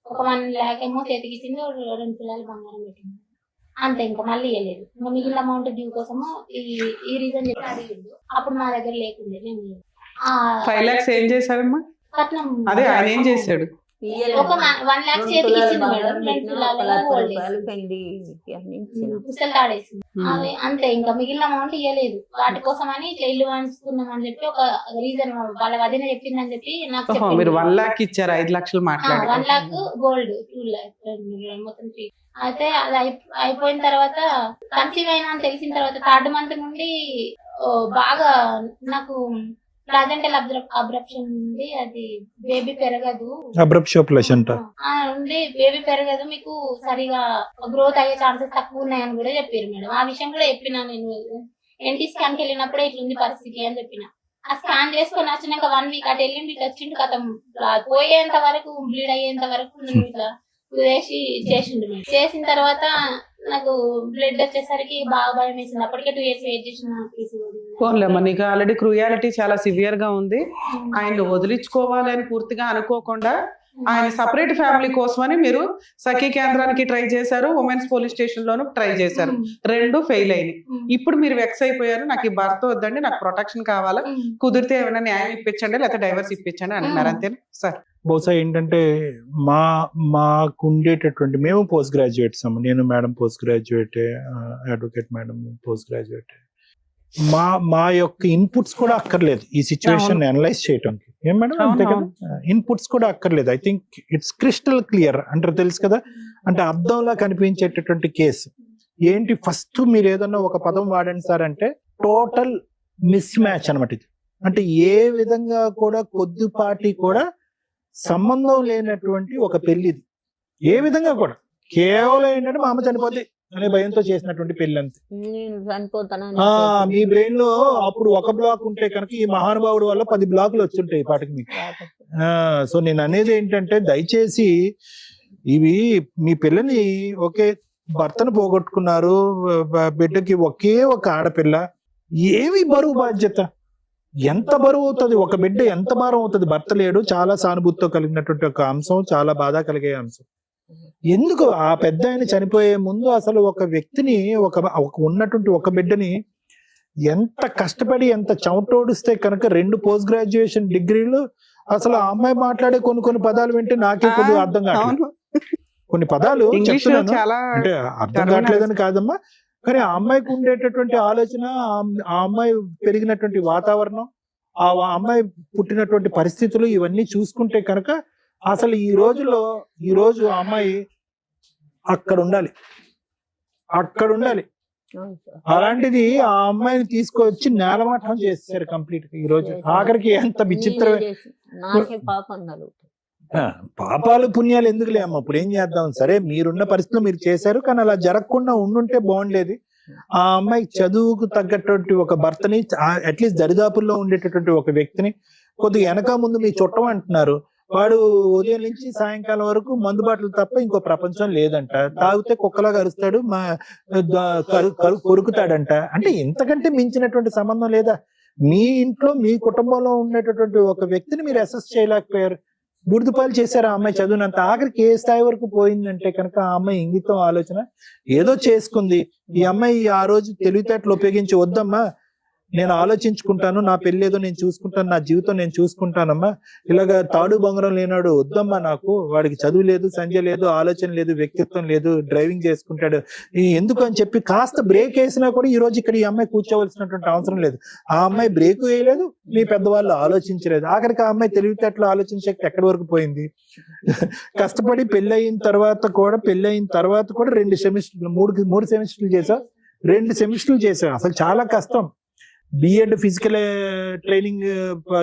ఒక 1 lakh ఏమో చేతికి ఇచ్చింది, 2 తులాలు బంగారం పెట్టింది, అంతే. ఇంకా మళ్ళీ ఇవ్వలేదు. ఇంకా మిగిలిన అమౌంట్ డ్యూ కోసము ఈ రీజన్ చెప్పి అడిగిండు. అప్పుడు మా దగ్గర లేకుండే, నేను 5 lakhs ఏం చేశారమ్మా? కట్నం అదే ఆయన ఏం చేశాడు? ఒక 1 lakh చేతికి ఇచ్చింది మేడం, 2 తులాలు గోల్డ్ పుస్తలు తాడేసింది, అవి అంతే. ఇంకా మిగిలిన అమౌంట్ ఇవ్వలేదు. వాటి కోసం అని ఇట్లా ఇల్లు వంచుకున్నాం అని చెప్పి ఒక రీజన్ వాళ్ళ వదిన చెప్పిందని చెప్పి నాకు మీరు 1 lakh ఇచ్చారు, 5 లక్షలు మాట్లాడారు. 1 lakh గోల్డ్ 2 lakh మొత్తం 3. అయితే అది అయిపోయిన తర్వాత కన్సీవ్ అయినా అని తెలిసిన తర్వాత 3rd month నుండి బాగా నాకు ప్లాజెంటల్ అబ్రప్షన్ ఉంది, అది బేబీ పెరగదు, ఉంది బేబీ పెరగదు, మీకు సరిగా గ్రోత్ అయ్యే ఛాన్సెస్ తక్కువ ఉన్నాయని కూడా చెప్పారు మేడం. ఆ విషయం కూడా చెప్పినా నేను, ఎన్టీ స్కాన్ కి వెళ్ళినప్పుడే ఇట్లుంది పరిస్థితి అని చెప్పిన. ఆ స్కాన్ చేసుకొని వచ్చినాక 1 వీక్ అటు వెళ్ళింది, ఇట్లా వచ్చిండు కథం పోయేంత వరకు బ్లీడ్ అయ్యేంత వరకు నువ్వు ఇట్లా వేసి చేసిండు. చేసిన తర్వాత నాకు బ్లడ్ వచ్చేసరికి బాగా భయం వేసింది. అప్పటికే 2 years వెయిట్ చేసిన పీసీ. పోన్లేమ్మా, నీకు ఆల్రెడీ క్రూయాలిటీ చాలా సివియర్ గా ఉంది. ఆయన వదిలించుకోవాలి అని పూర్తిగా అనుకోకుండా ఆయన సపరేట్ ఫ్యామిలీ కోసమని మీరు సఖీ కేంద్రానికి ట్రై చేశారు, ఉమెన్స్ పోలీస్ స్టేషన్ లోను ట్రై చేశారు, 2 ఫెయిల్ అయినాయి. ఇప్పుడు మీరు వెక్స్ అయిపోయారు, నాకు ఈ భర్త వద్దండి, నాకు ప్రొటెక్షన్ కావాలా, కుదిరితే ఏమైనా న్యాయం ఇప్పించండి లేకపోతే డైవర్స్ ఇప్పించండి అంటున్నారు, అంతేనా సార్? బహుశా ఏంటంటే మాకు ఉండేటటువంటి మేము పోస్ట్ గ్రాడ్యుయేట్స్ అమ్మ, నేను madam post graduate, advocate madam post graduate. మా యొక్క ఇన్పుట్స్ కూడా అక్కర్లేదు ఈ సిచ్యువేషన్ అనలైజ్ చేయడానికి. ఏం మేడం అంతే కదా, ఇన్పుట్స్ కూడా అక్కర్లేదు. I think it's crystal clear అంటారు, తెలుసు కదా. అంటే అర్థంలా కనిపించేటటువంటి కేసు ఏంటి, ఫస్ట్ మీరు ఏదన్నా ఒక పదం వాడండి సార్ అంటే టోటల్ మిస్ మ్యాచ్ అనమాట ఇది. అంటే ఏ విధంగా కూడా కొద్దిపాటి కూడా సంబంధం లేనటువంటి ఒక పెళ్లిది, ఏ విధంగా కూడా. కేవలం ఏంటంటే మా అమ్మ చనిపోద్ది అనే భయంతో చేసినటువంటి పెళ్లి అంతే. నేను చనిపోతానని మీ బ్రెయిన్ లో అప్పుడు ఒక బ్లాక్ ఉంటే కనుక ఈ మహానుభావుడు వల్ల 10 బ్లాకులు వచ్చుంటాయి పాటికి మీకు. సో నేను అనేది ఏంటంటే దయచేసి ఇవి మీ పిల్లని ఒకే భర్తను పోగొట్టుకున్నారు, బిడ్డకి ఒకే ఒక ఆడపిల్ల, ఏమి బరువు బాధ్యత, ఎంత బరువు అవుతుంది ఒక బిడ్డ, ఎంత భారం అవుతుంది. భర్త లేడు, చాలా సానుభూతితో కలిగినటువంటి ఒక అంశం, చాలా బాధ కలిగే అంశం. ఎందుకు ఆ పెద్ద ఆయన చనిపోయే ముందు అసలు ఒక వ్యక్తిని ఒక ఉన్నటువంటి ఒక బిడ్డని ఎంత కష్టపడి ఎంత చెమటోడిస్తే కనుక 2 పోస్ట్ గ్రాడ్యుయేషన్ డిగ్రీలు, అసలు ఆ అమ్మాయి మాట్లాడే కొన్ని పదాలు వింటే నాకే కొద్దిగా అర్థం కాదు. కొన్ని పదాలు చాలా అంటే అర్థం కావట్లేదని కాదమ్మా, కానీ ఆ అమ్మాయికి ఉండేటటువంటి ఆలోచన, ఆ అమ్మాయి పెరిగినటువంటి వాతావరణం, ఆ అమ్మాయి పుట్టినటువంటి పరిస్థితులు ఇవన్నీ చూసుకుంటే కనుక అసలు ఈ రోజు ఆ అమ్మాయి అక్కడ ఉండాలి. అలాంటిది ఆ అమ్మాయిని తీసుకొచ్చి నేలమట్టం చేశారు కంప్లీట్ గా. ఈ రోజు ఆఖరికి ఎంత విచిత్రమే. పాపాలు పుణ్యాలు ఎందుకులే అమ్మ, ఇప్పుడు ఏం చేద్దాం, సరే మీరున్న పరిస్థితిలో మీరు చేశారు, కానీ అలా జరగకుండా ఉండుంటే బాగుండేది. ఆ అమ్మాయి చదువుకు తగ్గటువంటి ఒక భర్తని, అట్లీస్ట్ దరిదాపుల్లో ఉండేటటువంటి ఒక వ్యక్తిని, కొద్దిగా వెనక ముందు మీ చుట్టం అంటున్నారు, వాడు ఉదయం నుంచి సాయంకాలం వరకు మందుబాటులు తప్ప ఇంకో ప్రపంచం లేదంట, తాగితే కుక్కలాగా అరుస్తాడు, కొరుకుతాడంట. అంటే ఇంతకంటే మించినటువంటి సంబంధం లేదా? మీ ఇంట్లో మీ కుటుంబంలో ఉండేటటువంటి ఒక వ్యక్తిని మీరు అసెస్ చేయలేకపోయారు, బుడిదుపాలు చేశారు ఆ అమ్మాయి చదువునంత. ఆఖరికి ఏ స్థాయి వరకు పోయిందంటే కనుక ఆ అమ్మాయి ఇంగితం ఆలోచన ఏదో చేసుకుంది. ఈ అమ్మాయి ఆ రోజు తెలివితేటలు ఉపయోగించి, వద్దమ్మా నేను ఆలోచించుకుంటాను, నా పెళ్లి ఏదో నేను చూసుకుంటాను, నా జీవితం నేను చూసుకుంటానమ్మా, ఇలాగ తాడు బొంగరం లేనాడు వద్దమ్మా, నాకు వాడికి చదువు లేదు, సంధ్య లేదు, ఆలోచన లేదు, వ్యక్తిత్వం లేదు, డ్రైవింగ్ చేసుకుంటాడు, ఎందుకు అని చెప్పి కాస్త బ్రేక్ వేసినా కూడా ఈ రోజు ఇక్కడ ఈ అమ్మాయి కూర్చోవలసినటువంటి అవసరం లేదు. ఆ అమ్మాయి బ్రేక్ వేయలేదు, మీ పెద్దవాళ్ళు ఆలోచించలేదు. ఆఖరికి ఆ అమ్మాయి తెలివితేటలు ఆలోచించే ఎక్కడి వరకు పోయింది. కష్టపడి పెళ్ళయిన తర్వాత కూడా 2 సెమిస్టర్లు 3 సెమిస్టర్లు చేసా, 2 సెమిస్టర్లు చేసా. అసలు చాలా కష్టం. బిఎడ్ ఫిజికల్ ట్రైనింగ్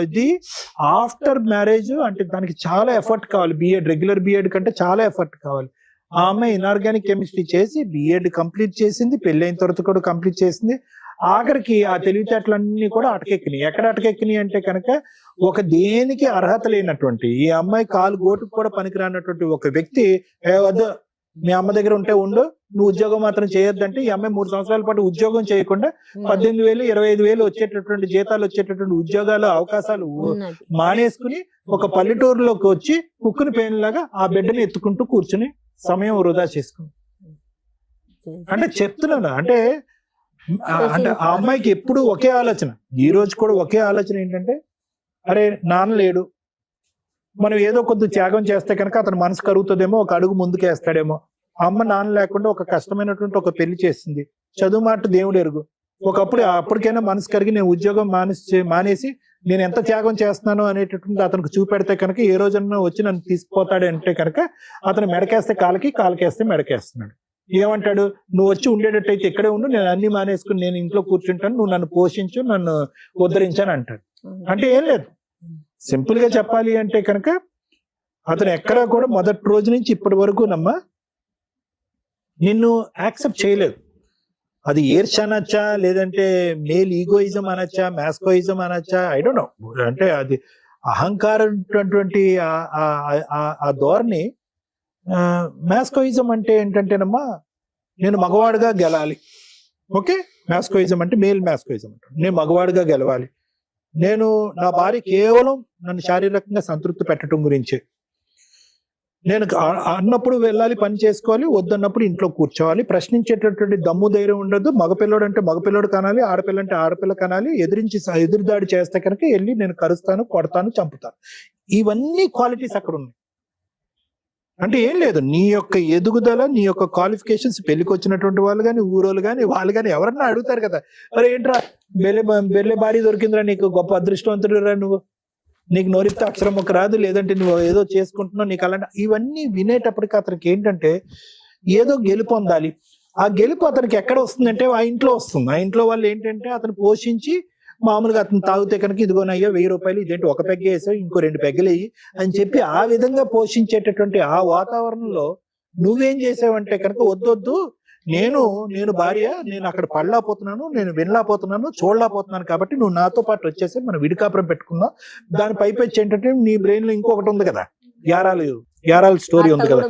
ఇది ఆఫ్టర్ మ్యారేజ్, అంటే దానికి చాలా ఎఫర్ట్ కావాలి. బిఎడ్ రెగ్యులర్ బిఎడ్ కంటే చాలా ఎఫర్ట్ కావాలి. ఆ అమ్మాయి ఇన్ఆర్గానిక్ కెమిస్ట్రీ చేసి బిఎడ్ కంప్లీట్ చేసింది, పెళ్ళైన తర్వాత కూడా కంప్లీట్ చేసింది. ఆఖరికి ఆ తెలివితేటలన్నీ కూడా అటకెక్కినాయి. ఎక్కడ అటకెక్కినాయి అంటే కనుక ఒక దేనికి అర్హత లేనటువంటి, ఈ అమ్మాయి కాలు గోటుకు కూడా పనికిరానటువంటి ఒక వ్యక్తి, వద్దు మీ అమ్మ దగ్గర ఉంటే ఉండు, నువ్వు ఉద్యోగం మాత్రం చేయొద్దంటే ఈ అమ్మాయి 3 సంవత్సరాల పాటు ఉద్యోగం చేయకుండా 18,000 25,000 వచ్చేటటువంటి జీతాలు వచ్చేటటువంటి ఉద్యోగాలు అవకాశాలు మానేసుకుని ఒక పల్లెటూరులోకి వచ్చి కుక్కుని పేనులాగా ఆ బిడ్డని ఎత్తుకుంటూ కూర్చుని సమయం వృధా చేసుకుంది. అంటే చెప్తున్నాను, అంటే ఆ అమ్మాయికి ఎప్పుడు ఒకే ఆలోచన, ఈ రోజు కూడా ఒకే ఆలోచన ఏంటంటే, అరే నాన్న లేడు, మనం ఏదో కొద్ది త్యాగం చేస్తే కనుక అతని మనసు కరుగుతుందేమో, ఒక అడుగు ముందుకేస్తాడేమో. అమ్మ నాన్న లేకుండా ఒక కష్టమైనటువంటి ఒక పెళ్లి చేసింది, చదువు మాట దేవుడు ఎరుగు. అప్పటికైనా మనసు కరిగి నేను ఉద్యోగం మానేసి నేను ఎంత త్యాగం చేస్తున్నాను అనేటటువంటి అతనికి చూపెడితే కనుక ఏ రోజన్నా వచ్చి నన్ను తీసుకుపోతాడు అంటే కనుక అతను మెడకేస్తే కాలకేస్తే మెడకేస్తున్నాడు. ఏమంటాడు, నువ్వు వచ్చి ఉండేటట్టయితే ఇక్కడే ఉండు, నేను అన్ని మానేసుకుని నేను ఇంట్లో కూర్చుంటాను, నువ్వు నన్ను పోషించు, నన్ను ఉద్ధరించాను అంటాడు. అంటే ఏం లేదు, సింపుల్ గా చెప్పాలి అంటే కనుక అతను ఎక్కడా కూడా మొదటి రోజు నుంచి ఇప్పటి వరకు నిన్ను యాక్సెప్ట్ చేయలేదు. అది ఏర్ష్ అనొచ్చా, లేదంటే మేల్ ఈగోయిజం అనొచ్చా, మ్యాస్కోయిజం అనొచ్చా, ఐ డోంట్ నో. అంటే అది అహంకారం ఆ ధోరణి. మ్యాస్కోయిజం అంటే ఏంటంటేనమ్మా, నేను మగవాడుగా గెలాలి. ఓకే, మ్యాస్కోయిజం అంటే మేల్ మ్యాస్కోయిజం అంటే నేను మగవాడుగా గెలవాలి, నేను నా భార్య కేవలం నన్ను శారీరకంగా సంతృప్తి పెట్టడం గురించే, నేను అన్నప్పుడు వెళ్ళాలి, పని చేసుకోవాలి, వద్దన్నప్పుడు ఇంట్లో కూర్చోవాలి, ప్రశ్నించేటటువంటి దమ్ము ధైర్యం ఉండదు. మగపిల్లడు అంటే మగపిల్లడు కనాలి, ఆడపిల్ల అంటే ఆడపిల్ల కనాలి, ఎదురుదాడి చేస్తే కనుక వెళ్ళి నేను కరుస్తాను, కొడతాను, చంపుతాను. ఇవన్నీ క్వాలిటీస్ అక్కడ ఉన్నాయి. అంటే ఏం లేదు, నీ యొక్క ఎదుగుదల, నీ యొక్క క్వాలిఫికేషన్స్, పెళ్లికి వచ్చినటువంటి వాళ్ళు కానీ, ఊరోళ్ళు కానీ, వాళ్ళు కానీ ఎవరన్నా అడుగుతారు కదా, మరి ఏంట్రా బెల్లె భారీ దొరికిందిరా, నీకు గొప్ప అదృష్టవంతుడు రా, నువ్వు నీకు నోరిస్తే అక్షరం ఒక రాదు, లేదంటే నువ్వు ఏదో చేసుకుంటున్నావు, నీకు అలాంటి ఇవన్నీ వినేటప్పటికి అతనికి ఏంటంటే ఏదో గెలుపు పొందాలి. ఆ గెలుపు అతనికి ఎక్కడ వస్తుందంటే ఆ ఇంట్లో వస్తుంది. ఆ ఇంట్లో వాళ్ళు ఏంటంటే అతను పోషించి, మామూలుగా అతను తాగితే కనుక ఇదిగోనయ్యా 1000 రూపాయలు, ఇదేంటి ఒక పెగ్గ వేసావు, ఇంకో 2 పెగ్గలు వేయి అని చెప్పి ఆ విధంగా పోషించేటటువంటి ఆ వాతావరణంలో నువ్వేం చేసావంటే కనుక వద్దొద్దు, నేను భార్య, నేను అక్కడ పడలేకపోతున్నాను, నేను వినలేకపోతున్నాను, చూడలేకపోతున్నాను, కాబట్టి నువ్వు నాతో పాటు వచ్చేసి మనం విడికాపురం పెట్టుకుందాం. దాని పైపెచ్చి ఏంటంటే నీ బ్రెయిన్ లో ఇంకొకటి ఉంది కదా, యారాల స్టోరీ ఉంది కదా,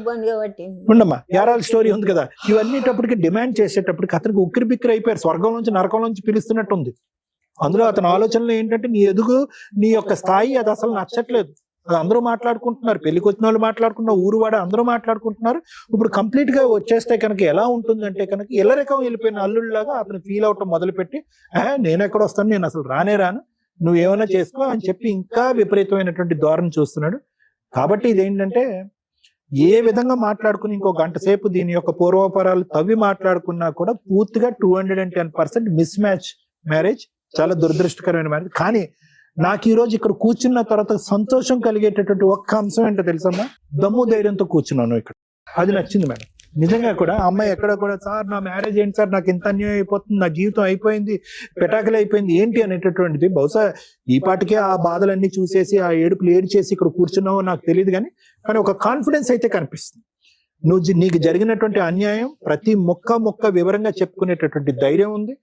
ఉండమ్మా, యారాల స్టోరీ ఉంది కదా. ఇవన్నీటప్పటికి డిమాండ్ చేసేటప్పటికి అతనికి ఉక్కిరి బిక్కిరి అయిపోయారు, స్వర్గం నుంచి నరకం నుంచి పిలుస్తున్నట్టు ఉంది. అందులో అతని ఆలోచనలు ఏంటంటే నీ ఎదుగు, నీ యొక్క స్థాయి అది అసలు నచ్చట్లేదు. అది అందరూ మాట్లాడుకుంటున్నారు, పెళ్లికి వచ్చిన వాళ్ళు మాట్లాడుకుంటున్నారు, ఊరువాడ అందరూ మాట్లాడుకుంటున్నారు. ఇప్పుడు కంప్లీట్ గా వచ్చేస్తే కనుక ఎలా ఉంటుందంటే కనుక ఇల్లరికం వెళ్ళిపోయిన అల్లుళ్ళలాగా అతను ఫీల్ అవటం మొదలుపెట్టి, నేను ఎక్కడ వస్తాను, నేను అసలు రాను, నువ్వేమైనా చేసుకో అని చెప్పి ఇంకా విపరీతమైనటువంటి ధోరణి చూస్తున్నాడు. కాబట్టి ఇదేంటంటే ఏ విధంగా మాట్లాడుకుని ఇంకో గంట సేపు దీని యొక్క పూర్వపరాలు తవ్వి మాట్లాడుకున్నా కూడా పూర్తిగా 210% మిస్ మ్యాచ్ మ్యారేజ్, చాలా దురదృష్టకరమైన మ్యారేజ్. కానీ నాకు ఈ రోజు ఇక్కడ కూర్చున్న తర్వాత సంతోషం కలిగేటటువంటి ఒక్క అంశం ఏంటో తెలుసమ్మా, దమ్ము ధైర్యంతో కూర్చున్నాను ఇక్కడ. అది నచ్చింది మేడం. నిజంగా కూడా అమ్మాయి ఎక్కడ కూడా, సార్ నా మ్యారేజ్ ఏంటి సార్, నాకు ఇంత అన్యాయం అయిపోతుంది, నా జీవితం అయిపోయింది, పెటాకులు అయిపోయింది ఏంటి అనేటటువంటిది. బహుశా ఈ పాటికే ఆ బాధలన్నీ చూసేసి ఆ ఏడుపులు ఏడ్చేసి ఇక్కడ కూర్చున్నావో నాకు తెలియదు, కానీ ఒక కాన్ఫిడెన్స్ అయితే కనిపిస్తుంది. నీకు జరిగినటువంటి అన్యాయం ప్రతి మొక్క వివరంగా చెప్పుకునేటటువంటి ధైర్యం ఉంది.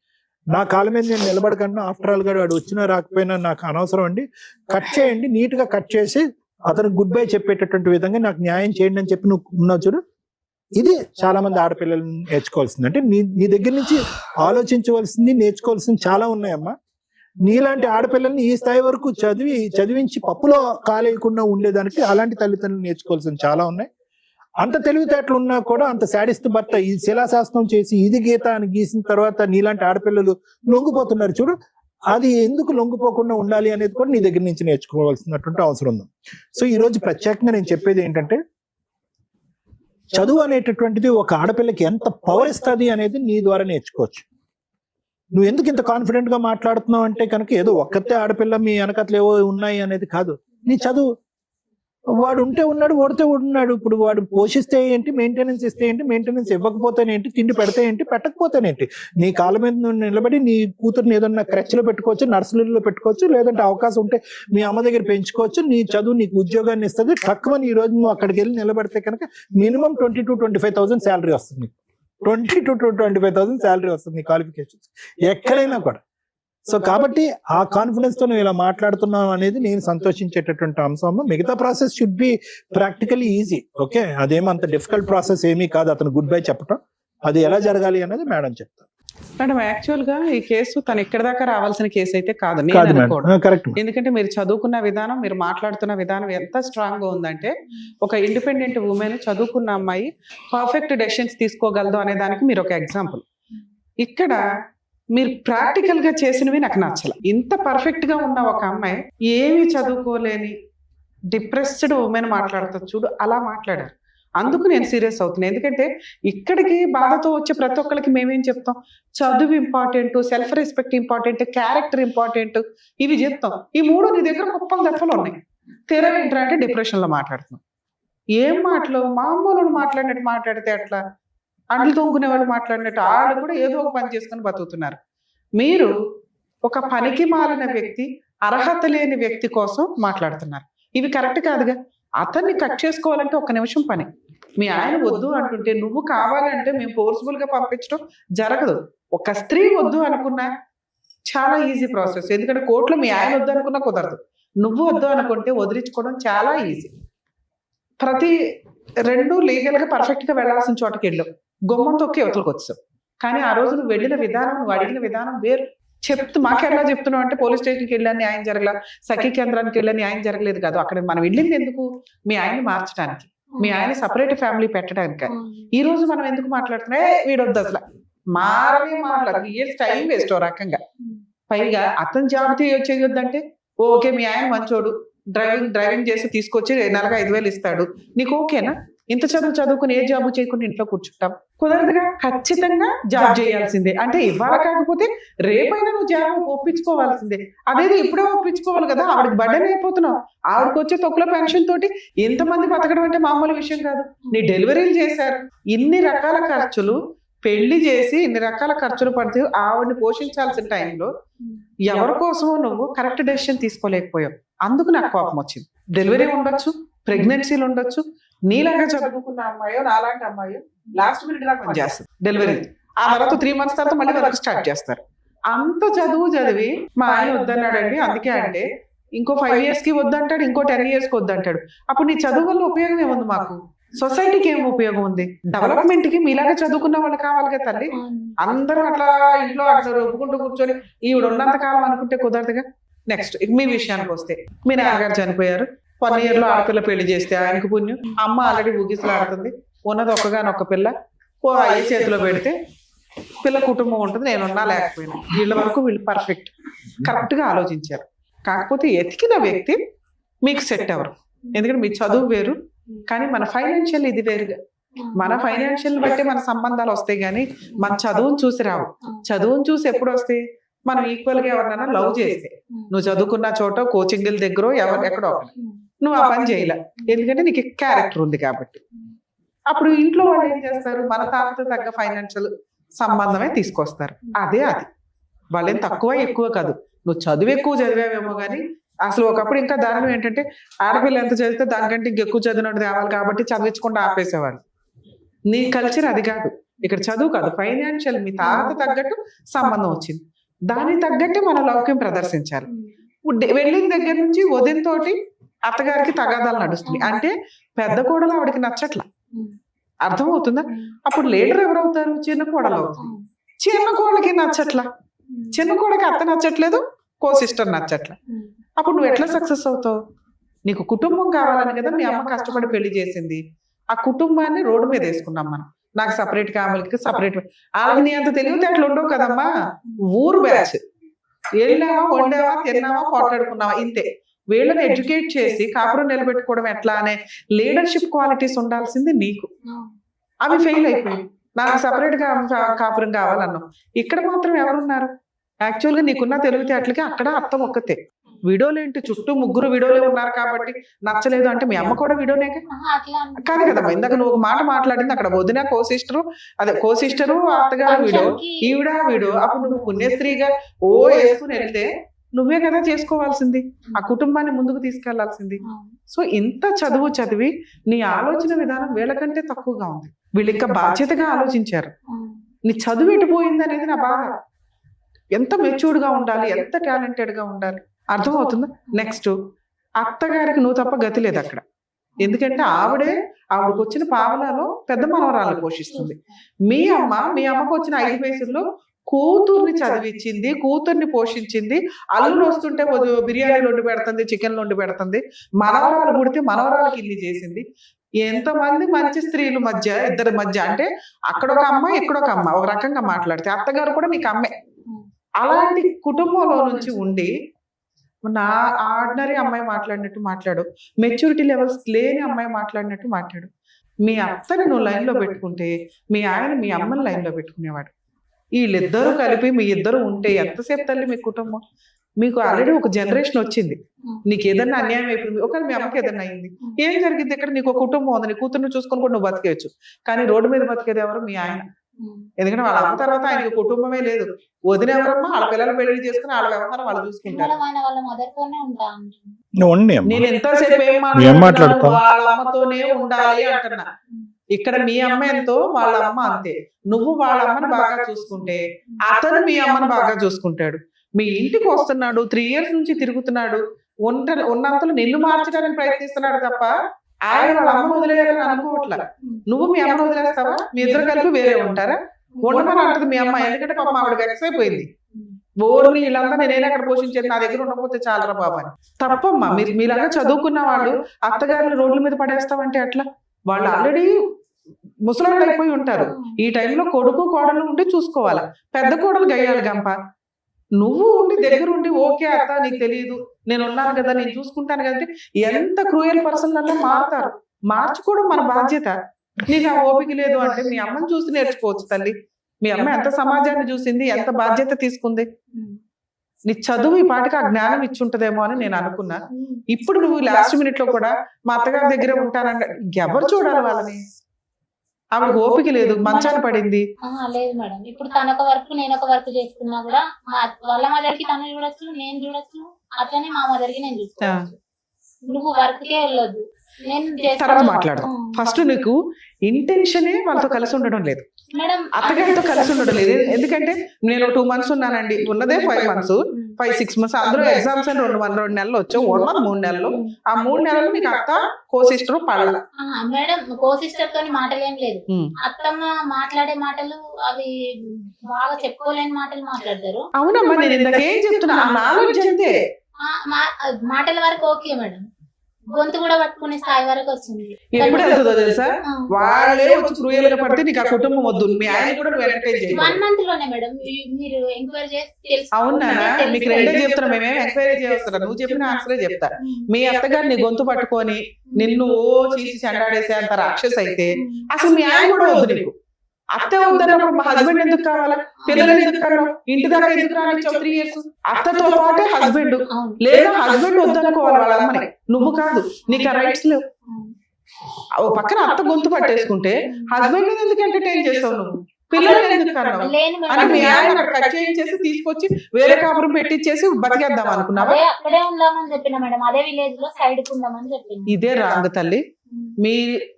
నా కాళ్ళ మీద నేను నిలబడకుండా, ఆఫ్టర్ ఆల్ గా వాడు వచ్చినా రాకపోయినా నాకు అనవసరం అండి, కట్ చేయండి, నీట్ గా కట్ చేసి అతను గుడ్ బై చెప్పేటటువంటి విధంగా నాకు న్యాయం చేయండి అని చెప్పి నువ్వు ఉన్నావు చూడు. ఇది చాలా మంది ఆడపిల్లలు నేర్చుకోవాల్సింది. అంటే నీ దగ్గర నుంచి ఆలోచించవలసింది, నేర్చుకోవాల్సింది చాలా ఉన్నాయమ్మా. నీలాంటి ఆడపిల్లల్ని ఈ స్థాయి వరకు చదివించి పప్పులో కాలేయకుండా ఉండేదానికి అలాంటి తల్లిదండ్రులు నేర్చుకోవాల్సింది చాలా ఉన్నాయి. అంత తెలివితేటలు ఉన్నా కూడా అంత శాడిస్ట్ భర్త ఈ శిలాశాస్త్రం చేసి ఇది గీత అని గీసిన తర్వాత నీలాంటి ఆడపిల్లలు లొంగిపోతున్నారు చూడు. అది ఎందుకు లొంగిపోకుండా ఉండాలి అనేది కూడా నీ దగ్గర నుంచి నేర్చుకోవాల్సినటువంటి అవసరం ఉంది. సో ఈ రోజు ప్రత్యేకంగా నేను చెప్పేది ఏంటంటే, చదువు అనేటటువంటిది ఒక ఆడపిల్లకి ఎంత పవర్ ఇస్తుంది అనేది నీ ద్వారా నేర్చుకోవచ్చు. నువ్వు ఎందుకు ఇంత కాన్ఫిడెంట్ గా మాట్లాడుతున్నావు అంటే కనుక ఏదో ఒక్కతే ఆడపిల్ల మీ వెనకట్లు ఏవో ఉన్నాయి అనేది కాదు. నీ చదువు, వాడు ఉంటే ఉన్నాడు, ఓడితే ఉన్నాడు. ఇప్పుడు వాడు పోషిస్తే ఏంటి, మెయింటెనెన్స్ ఇస్తే ఏంటి, మెయింటెనెన్స్ ఇవ్వకపోతేనేంటి, తిండి పెడితే ఏంటి, పెట్టకపోతేనేంటి, నీ కాళ్ళ మీద నువ్వు నిలబడి నీ కూతురుని ఏదన్నా క్రచ్లో పెట్టుకోవచ్చు, నర్సరీలో పెట్టుకోవచ్చు, లేదంటే అవకాశం ఉంటే మీ అమ్మ దగ్గర పెంచుకోవచ్చు. నీ చదువు నీకు ఉద్యోగాన్ని ఇస్తుంది. తక్కువని ఈ రోజు నువ్వు అక్కడికి వెళ్ళి నిలబడితే కనుక మినిమం 20,000 to 25,000 శాలరీ వస్తుంది. 20,000 to 25,000 శాలరీ వస్తుంది క్వాలిఫికేషన్స్ ఎక్కడైనా కూడా. సో కాబట్టి ఆ కాన్ఫిడెన్స్ తో నువ్వు ఇలా మాట్లాడుతున్నావు అనేది నేను సంతోషించేటటువంటి అంశం. మిగతా process should be practically easy. Okay, అదేమంత డిఫికల్ట్ ప్రాసెస్ ఏమీ కాదు అతను గుడ్ బై చెప్పడం. అది ఎలా జరగాలి అనేది మేడం చెప్తారు. మేడం యాక్చువల్ గా ఈ కేసు తను ఇక్కడ దాకా రావాల్సిన కేసు అయితే కాదు. కరెక్ట్. ఎందుకంటే మీరు చదువుకున్న విధానం, మీరు మాట్లాడుతున్న విధానం ఎంత స్ట్రాంగ్ గా ఉందంటే, ఒక ఇండిపెండెంట్ ఉమెన్, చదువుకున్న అమ్మాయి పర్ఫెక్ట్ డెసిషన్స్ తీసుకోగలదు అనే దానికి మీరు ఒక ఎగ్జాంపుల్. ఇక్కడ మీరు ప్రాక్టికల్ గా చేసినవి నాకు నచ్చల. ఇంత పర్ఫెక్ట్ గా ఉన్న ఒక అమ్మాయి, ఏమి చదువుకోలేని డిప్రెస్డ్ ఉమెన్ మాట్లాడుతుంది చూడు, అలా మాట్లాడారు. అందుకు నేను సీరియస్ అవుతున్నాను. ఎందుకంటే ఇక్కడికి బాధతో వచ్చే ప్రతి ఒక్కరికి మేమేం చెప్తాం, చదువు important, self respect important, character important, ఇవి చెప్తాం. ఈ మూడు నీ దగ్గర కుప్పలు దెప్పలు ఉన్నాయి. తెరవేంట్రా అంటే డిప్రెషన్ లో మాట్లాడుతున్నాం. ఏం మాటలు, మామూలు మాట్లాడినట్టు మాట్లాడితే అట్లా, అంట్లు తోముకునే వాళ్ళు మాట్లాడినట్టు వాళ్ళు కూడా ఏదో ఒక పని చేసుకుని బతుకుతున్నారు. మీరు ఒక పనికి మాలిన వ్యక్తి, అర్హత లేని వ్యక్తి కోసం మాట్లాడుతున్నారు. ఇవి కరెక్ట్ కాదుగా. అతన్ని కట్ చేసుకోవాలంటే 1 నిమిషం పని. మీ ఆయన వద్దు అంటుంటే నువ్వు కావాలంటే మేము ఫోర్స్ఫుల్ గా పంపించడం జరగదు. ఒక స్త్రీ వద్దు అనుకున్నా చాలా ఈజీ ప్రాసెస్. ఎందుకంటే కోర్టులో మీ ఆయన వద్దు అనుకున్నా కుదరదు. నువ్వు వద్దు అనుకుంటే వదిలించుకోవడం చాలా ఈజీ. ప్రతి రెండు లీగల్ గా పర్ఫెక్ట్ గా వెళ్లాల్సిన చోటకి వెళ్ళావు, గుమ్మం తొక్కి అవతలకు వచ్చావు. కానీ ఆ రోజు నువ్వు వెళ్ళిన విధానం, నువ్వు అడిగిన విధానం వేరు. మాకెలా చెప్తున్నావు అంటే పోలీస్ స్టేషన్కి వెళ్ళాను న్యాయం జరగల, సఖీ కేంద్రానికి వెళ్ళాను న్యాయం జరగలేదు కాదు. అక్కడ మనం వెళ్ళింది ఎందుకు? మీ ఆయన్ని మార్చడానికి, మీ ఆయన సపరేట్ ఫ్యామిలీ పెట్టడానికి. ఈ రోజు మనం ఎందుకు మాట్లాడుతున్నా వీడొద్దు అసలు మాట్లాడు, ఏ టైం వేస్ట్ ఓ రకంగా. పైగా అతను జాబ్ చేయొద్దంటే ఓకే మీ ఆయన మంచోడు, డ్రైవింగ్ చేసి తీసుకొచ్చి నెలకు 5,000 ఇస్తాడు, నీకు ఓకేనా? ఇంత చదువుకుని ఏ జాబు చేయకుండా ఇంట్లో కూర్చుంటాం? కుదరదుగా. ఖచ్చితంగా జాబ్ చేయాల్సిందే. అంటే ఇవాళ కాకపోతే రేపైనా నువ్వు జాబ్ ఒప్పించుకోవాల్సిందే. అదేదో ఇప్పుడే ఒప్పించుకోవాలి కదా. ఆవిడకి బర్డెన్ అయిపోతున్నావు. ఆవిడకి వచ్చే తొక్కుల పెన్షన్ తోటి ఎంతమంది బతకడం అంటే మామూలు విషయం కాదు. నీ డెలివరీలు చేశారు, ఇన్ని రకాల ఖర్చులు, పెళ్లి చేసి ఇన్ని రకాల ఖర్చులు పడితే ఆవిడని పోషించాల్సిన టైంలో ఎవరి కోసమో నువ్వు కరెక్ట్ డెసిషన్ తీసుకోలేకపోయావు. అందుకు నాకు కోపం వచ్చింది. డెలివరీ ఉండొచ్చు, ప్రెగ్నెన్సీలు ఉండొచ్చు, నీలాగా చదువుకున్న అమ్మాయో నాలాంటి అమ్మాయో లాస్ట్ మినిట్ దాకా పనిచేస్తారు డెలివరీ. ఆ తర్వాత 3 months తర్వాత మళ్ళీ వర్క్ స్టార్ట్ చేస్తారు. అంత చదివి మా ఆయన వద్దన్నాడండి, అందుకే అంటే ఇంకో 5 years కి వద్దంటాడు, ఇంకో 10 years కి వద్దంటాడు. అప్పుడు నీ చదువు వల్ల ఉపయోగం ఏముంది? మాకు సొసైటీకి ఏం ఉపయోగం ఉంది? డెవలప్మెంట్ కి మీలాగా చదువుకున్న వాళ్ళు కావాలి కదా తల్లి. అందరూ అట్లా ఇంట్లో అట్లా ఒప్పుకుంటూ కూర్చొని ఈవిడ ఉన్నంత కాలం అనుకుంటే కుదరదుగా. నెక్స్ట్ మీ విషయానికి వస్తే, మీ నాన్నగారు చనిపోయారు, 1 year లో ఆడపిల్ల పెళ్లి చేస్తే ఆయనకు పుణ్యం. అమ్మ ఆల్రెడీ ఊగిసలాడుతుంది, ఉన్నది ఒక్కగానొక్క పిల్ల, అయ్యి చేతిలో పెడితే పిల్ల కుటుంబం ఉంటుంది, నేనున్నా లేకపోయినా. వీళ్ళ వరకు వీళ్ళు పర్ఫెక్ట్, కరెక్ట్ గా ఆలోచించారు. కాకపోతే ఎతికిన వ్యక్తి మీకు సెట్ అవ్వరు. ఎందుకంటే మీ చదువు వేరు, కానీ మన ఫైనాన్షియల్ ఇది వేరుగా. మన ఫైనాన్షియల్ బట్టి మన సంబంధాలు వస్తాయి, కానీ మన చదువును చూసి రావు. చదువును చూసి ఎప్పుడు వస్తాయి? మనం ఈక్వల్ గా ఎవరినైనా లవ్ చేస్తే, నువ్వు చదువుకున్న చోట కోచింగ్ దగ్గర ఎక్కడో నువ్వు ఆ పని చేయలే, ఎందుకంటే నీకు క్యారెక్టర్ ఉంది కాబట్టి. అప్పుడు ఇంట్లో వాళ్ళు ఏం చేస్తారు? మన తాతతో తగ్గ ఫైనాన్షియల్ సంబంధమే తీసుకొస్తారు. అది వాళ్ళేం తక్కువ ఎక్కువ కాదు. నువ్వు చదువు ఎక్కువ చదివావేమో కానీ అసలు ఒకప్పుడు ఇంకా దారుణం ఏంటంటే ఆడపిల్ల ఎంత చదివితే దానికంటే ఇంకెక్కువ చదివినట్టు తేవాలి కాబట్టి చదివించకుండా ఆపేసేవాళ్ళు. నీ కల్చర్ అది కాదు. ఇక్కడ చదువు కాదు, ఫైనాన్షియల్ మీ తాత తగ్గట్టు సంబంధం వచ్చింది, దానికి తగ్గట్టు మన లౌక్యం ప్రదర్శించాలి. వెళ్ళిన దగ్గర నుంచి వదినతోటి అత్తగారికి తగాదాలు నడుస్తుంది. అంటే పెద్ద కోడలు ఆవిడకి నచ్చట్ల, అర్థమవుతుందా? అప్పుడు లీడర్ ఎవరవుతారు? చిన్న కోడలు అవుతుంది. చిన్న కోడలకి నచ్చట్ల, చిన్న కోడకి అత్త నచ్చట్లేదు, కో సిస్టర్ నచ్చట్ల. అప్పుడు నువ్వు ఎట్లా సక్సెస్ అవుతావు? నీకు కుటుంబం కావాలని కదా మీ అమ్మ కష్టపడి పెళ్లి చేసింది. ఆ కుటుంబాన్ని రోడ్డు మీద వేసుకున్నాం మనం. నాకు సపరేట్ కావాలికి సపరేట్. వాళ్ళకి నీ అంత తెలివితే అట్లా ఉండవు కదమ్మా. ఊరు బ్యాచ్, వెళ్ళావా, వండావా, తిన్నావా, పోట్లాడుకున్నావా, ఇంతే. వీళ్ళని ఎడ్యుకేట్ చేసి కాపురం నిలబెట్టుకోవడం ఎట్లా అనే లీడర్షిప్ క్వాలిటీస్ ఉండాల్సింది నీకు. అవి ఫెయిల్ అయిపోయి నాకు సపరేట్ గా కాపురం కావాలన్నావు. ఇక్కడ మాత్రం ఎవరున్నారు? యాక్చువల్గా నీకున్న తెలివితేటలకి అక్కడ అర్థం ఒక్కతే. విడోలు ఏంటి? చుట్టూ 3 విడోలే ఉన్నారు కాబట్టి నచ్చలేదు అంటే మీ అమ్మ కూడా విడోనే కాదు కదమ్మా. ఇందాక నువ్వు ఒక మాట మాట్లాడింది, అక్కడ వదిన కో సిస్టరు అత్తగారు విడో, ఈవిడ విడో. అప్పుడు నువ్వు పుణ్యస్త్రీగా వేసుకుని వెళ్తే నువ్వే కదా చేసుకోవాల్సింది, ఆ కుటుంబాన్ని ముందుకు తీసుకెళ్లాల్సింది. సో ఇంత చదివి నీ ఆలోచన విధానం వీళ్ళకంటే తక్కువగా ఉంది. వీళ్ళు ఇంకా బాధ్యతగా ఆలోచించారు. నీ చదువు ఎటుపోయింది అనేది నా బాధ. ఎంత మెచ్యూర్డ్ గా ఉండాలి, ఎంత టాలెంటెడ్ గా ఉండాలి, అర్థమవుతుందా? నెక్స్ట్ అత్తగారికి నువ్వు తప్ప గతి లేదు అక్కడ. ఎందుకంటే ఆవిడకి వచ్చిన పావలాలో పెద్ద మనవరాలను పోషిస్తుంది. మీ అమ్మకు వచ్చిన 5 పైసల్లో కూతుర్ని చదివించింది, కూతుర్ని పోషించింది. అల్లుడు వస్తుంటే బిర్యానీలు వండి పెడుతుంది, చికెన్లు వండి పెడుతుంది. మనవరాలు పుడితే మనవరాలకి ఇల్లు చేసింది. ఎంతమంది మంచి స్త్రీల మధ్య, ఇద్దరి మధ్య, అంటే అక్కడ ఒక అమ్మ ఇక్కడ ఒక అమ్మ, ఒక రకంగా మాట్లాడితే అత్తగారు కూడా నీకు అమ్మే. అలాంటి కుటుంబంలో నుంచి ఉండి నా ఆర్డినరీ అమ్మాయి మాట్లాడినట్టు మాట్లాడు, మెచ్యూరిటీ లెవెల్స్ లేని అమ్మాయి మాట్లాడినట్టు మాట్లాడు. మీ అత్తని నువ్వు లైన్లో పెట్టుకుంటే మీ ఆయన మీ అమ్మని లైన్లో పెట్టుకునేవాడు. వీళ్ళిద్దరూ కలిపి మీ ఇద్దరు ఉంటే ఎంతసేపు తల్లి మీ కుటుంబం? మీకు ఆల్రెడీ ఒక జనరేషన్ వచ్చింది. నీకు ఏదన్నా అన్యాయం అయిపోయింది, ఒకవేళ మీ అమ్మకి ఏదన్నా అయింది, ఏం జరిగింది? ఇక్కడ నీకు ఒక కుటుంబం ఉంది, నీ కూతుర్ని చూసుకొని కూడా నువ్వు బతికేయచ్చు. కానీ రోడ్డు మీద బతికేది ఎవరు? మీ ఆయన. ఎందుకంటే వాళ్ళ అమ్మ తర్వాత ఆయనకి కుటుంబమే లేదు. వదిన ఎవరమ్మా? వాళ్ళ పిల్లలు పెళ్లి చేసుకుని వాళ్ళ వ్యవహారం వాళ్ళు చూసుకుంటారు. నేను ఎంతసేపు ఏం మాట్లాడుతున్నా? వాళ్ళ అమ్మతోనే ఉండాలి అంటున్నా. ఇక్కడ మీ అమ్మ ఎంతో వాళ్ళ అమ్మ అంతే. నువ్వు వాళ్ళ అమ్మని బాగా చూసుకుంటే అతను మీ అమ్మని బాగా చూసుకుంటాడు. మీ ఇంటికి వస్తున్నాడు, 3 years నుంచి తిరుగుతున్నాడు, ఉన్నంతలో నిన్ను మార్చడానికి ప్రయత్నిస్తున్నాడు తప్ప ఆయన వాళ్ళ అమ్మను వదిలేయాలని అనుకోవట్లా. నువ్వు మీ అమ్మను వదిలేస్తావా? మీ ఇద్దరు కలిపి వేరే ఉంటారా? ఉండమని అంటది మీ అమ్మ. ఎందుకంటే పాప ఆవిడ వెక్స్ అయిపోయింది. బోర్ని వీళ్ళంతా నేనే అక్కడ పోషించేది, నా దగ్గర ఉండకపోతే చాలరా బాబా అని. తప్పమ్మా. మీలాగా చదువుకున్న వాళ్ళు అత్తగారిని రోడ్ల మీద పడేస్తామంటే అట్లా. వాళ్ళు ఆల్రెడీ ముసలాళ్ళు అయిపోయి ఉంటారు. ఈ టైంలో కొడుకు కోడలు ఉండి చూసుకోవాలి. పెద్ద కోడలు గయ్యాలి గంప. నువ్వు ఉండి దగ్గర ఉండి ఓకే అత్త నీకు తెలియదు, నేను ఉన్నాను కదా, నేను చూసుకుంటాను కదా. ఎంత క్రూయల్ పర్సన్ అలా మారుతారు. మార్చుకోవడం మన బాధ్యత. నీకు ఆ ఓపిక లేదు అంటే మీ అమ్మని చూసి నేర్చుకోవచ్చు తల్లి. మీ అమ్మ ఎంత సమాజాన్ని చూసింది, ఎంత బాధ్యత తీసుకుంది. నీ చదువు ఈ పాటికి ఆ జ్ఞానం ఇచ్చుంటదేమో అని నేను అనుకున్నా. ఇప్పుడు నువ్వు లాస్ట్ మినిట్ లో కూడా మా అత్తగారి దగ్గర ఉంటానంటే ఎవరు చూడాలి వాళ్ళని? ఆవిడ ఓపిక లేదు, మంచాన పడింది. లేదు మేడం, ఇప్పుడు తనొక వర్క్ నేను ఒక వర్క్ చేసుకున్నా కూడా వాళ్ళ మదర్కి తను చూడొచ్చు, నేను చూడొచ్చు, అట్లనే మా మదర్కి నేను చూసుకోవచ్చు. నువ్వు వర్క్ కే వెళ్ళొద్దు, నేను తర్వాత మాట్లాడదాం. ఫస్ట్ నీకు ఇంటెన్షనే వాళ్ళతో కలిసి ఉండడం లేదు, అత్తగారితో కలిసి ఉండడం లేదు. ఎందుకంటే నేను 2 months ఉన్నానండి, ఉన్నదే 5 months, 5-6 months. అందులో ఎగ్జామ్స్ అని 2 నెలలు వచ్చావు, 3 నెలలు. ఆ 3 నెలలు నీకు అత్త కో సిస్టర్ పడల. మేడం కో సిస్టర్ తోని మాటలేం లేదు. అత్తమ్మ మాట్లాడే మాటలు అవి బాగా చెప్పుకోలేని మాటలు మాట్లాడతారు. అవునమ్మా, నేను ఇందాకేం చెప్తున్నా, ఆ నాలెడ్జ్ అంతే. మాటల వరకు ఓకే మేడం, గొంతు కూడా పట్టుకునే స్థాయి వరకు వచ్చింది. ఎప్పుడు వెళ్తుందో తెలుసా? వాళ్ళే వచ్చి క్రూయల్ గా పడితే నీకు ఆ కుటుంబం వద్దు. మీ ఆయన కూడా నువ్వు ఎంటర్టైన్ చేయాలి. 1 month లోనే మేడం మీరు ఎంక్వైరీ చేసి. అవునా? మీకు రెండే చెప్తున్నా, మేమేం ఎంక్వైరీ చేస్తున్నా, నువ్వు చెప్పిన ఆన్సరే చెప్తా. మీ అత్తగారు నీ గొంతు పట్టుకొని నిన్ను చీచి చెండాడేసే అంత రాక్షస్ అయితే అసలు మీ ఆయన కూడా వద్దు నీకు. అత్త వద్దన్నప్పుడు మా హస్బెండ్ ఎందుకు కావాలా? పిల్లలు ఎందుకు కన్నావు? ఇంటి దాకా ఎందుకు రానిచ్చావు 3 years? అత్తతో పాటే హస్బెండ్, లేదా హస్బెండ్ వద్దనుకోవాలి వాళ్ళ అమ్మని, నువ్వు కాదు. నీకు ఆ రైట్స్ లేవు. ఓ పక్కన అత్త గొంతు పట్టేసుకుంటే హస్బెండ్ ఎందుకు ఎంటర్టైన్ చేస్తావు నువ్వు? పిల్లలు ఎందుకు కన్నావు అని మీ ఆయన అక్కడ కట్ చేయించేసి తీసుకొచ్చి వేరే కాపురం పెట్టించేసి బతికేద్దాం అనుకున్నావా? అక్కడే ఉందామని చెప్పిన మేడం, అదే విలేజ్ లో సైడ్ కు ఉందామని చెప్పింది. ఇదే రాంగ్ తల్లి. మీ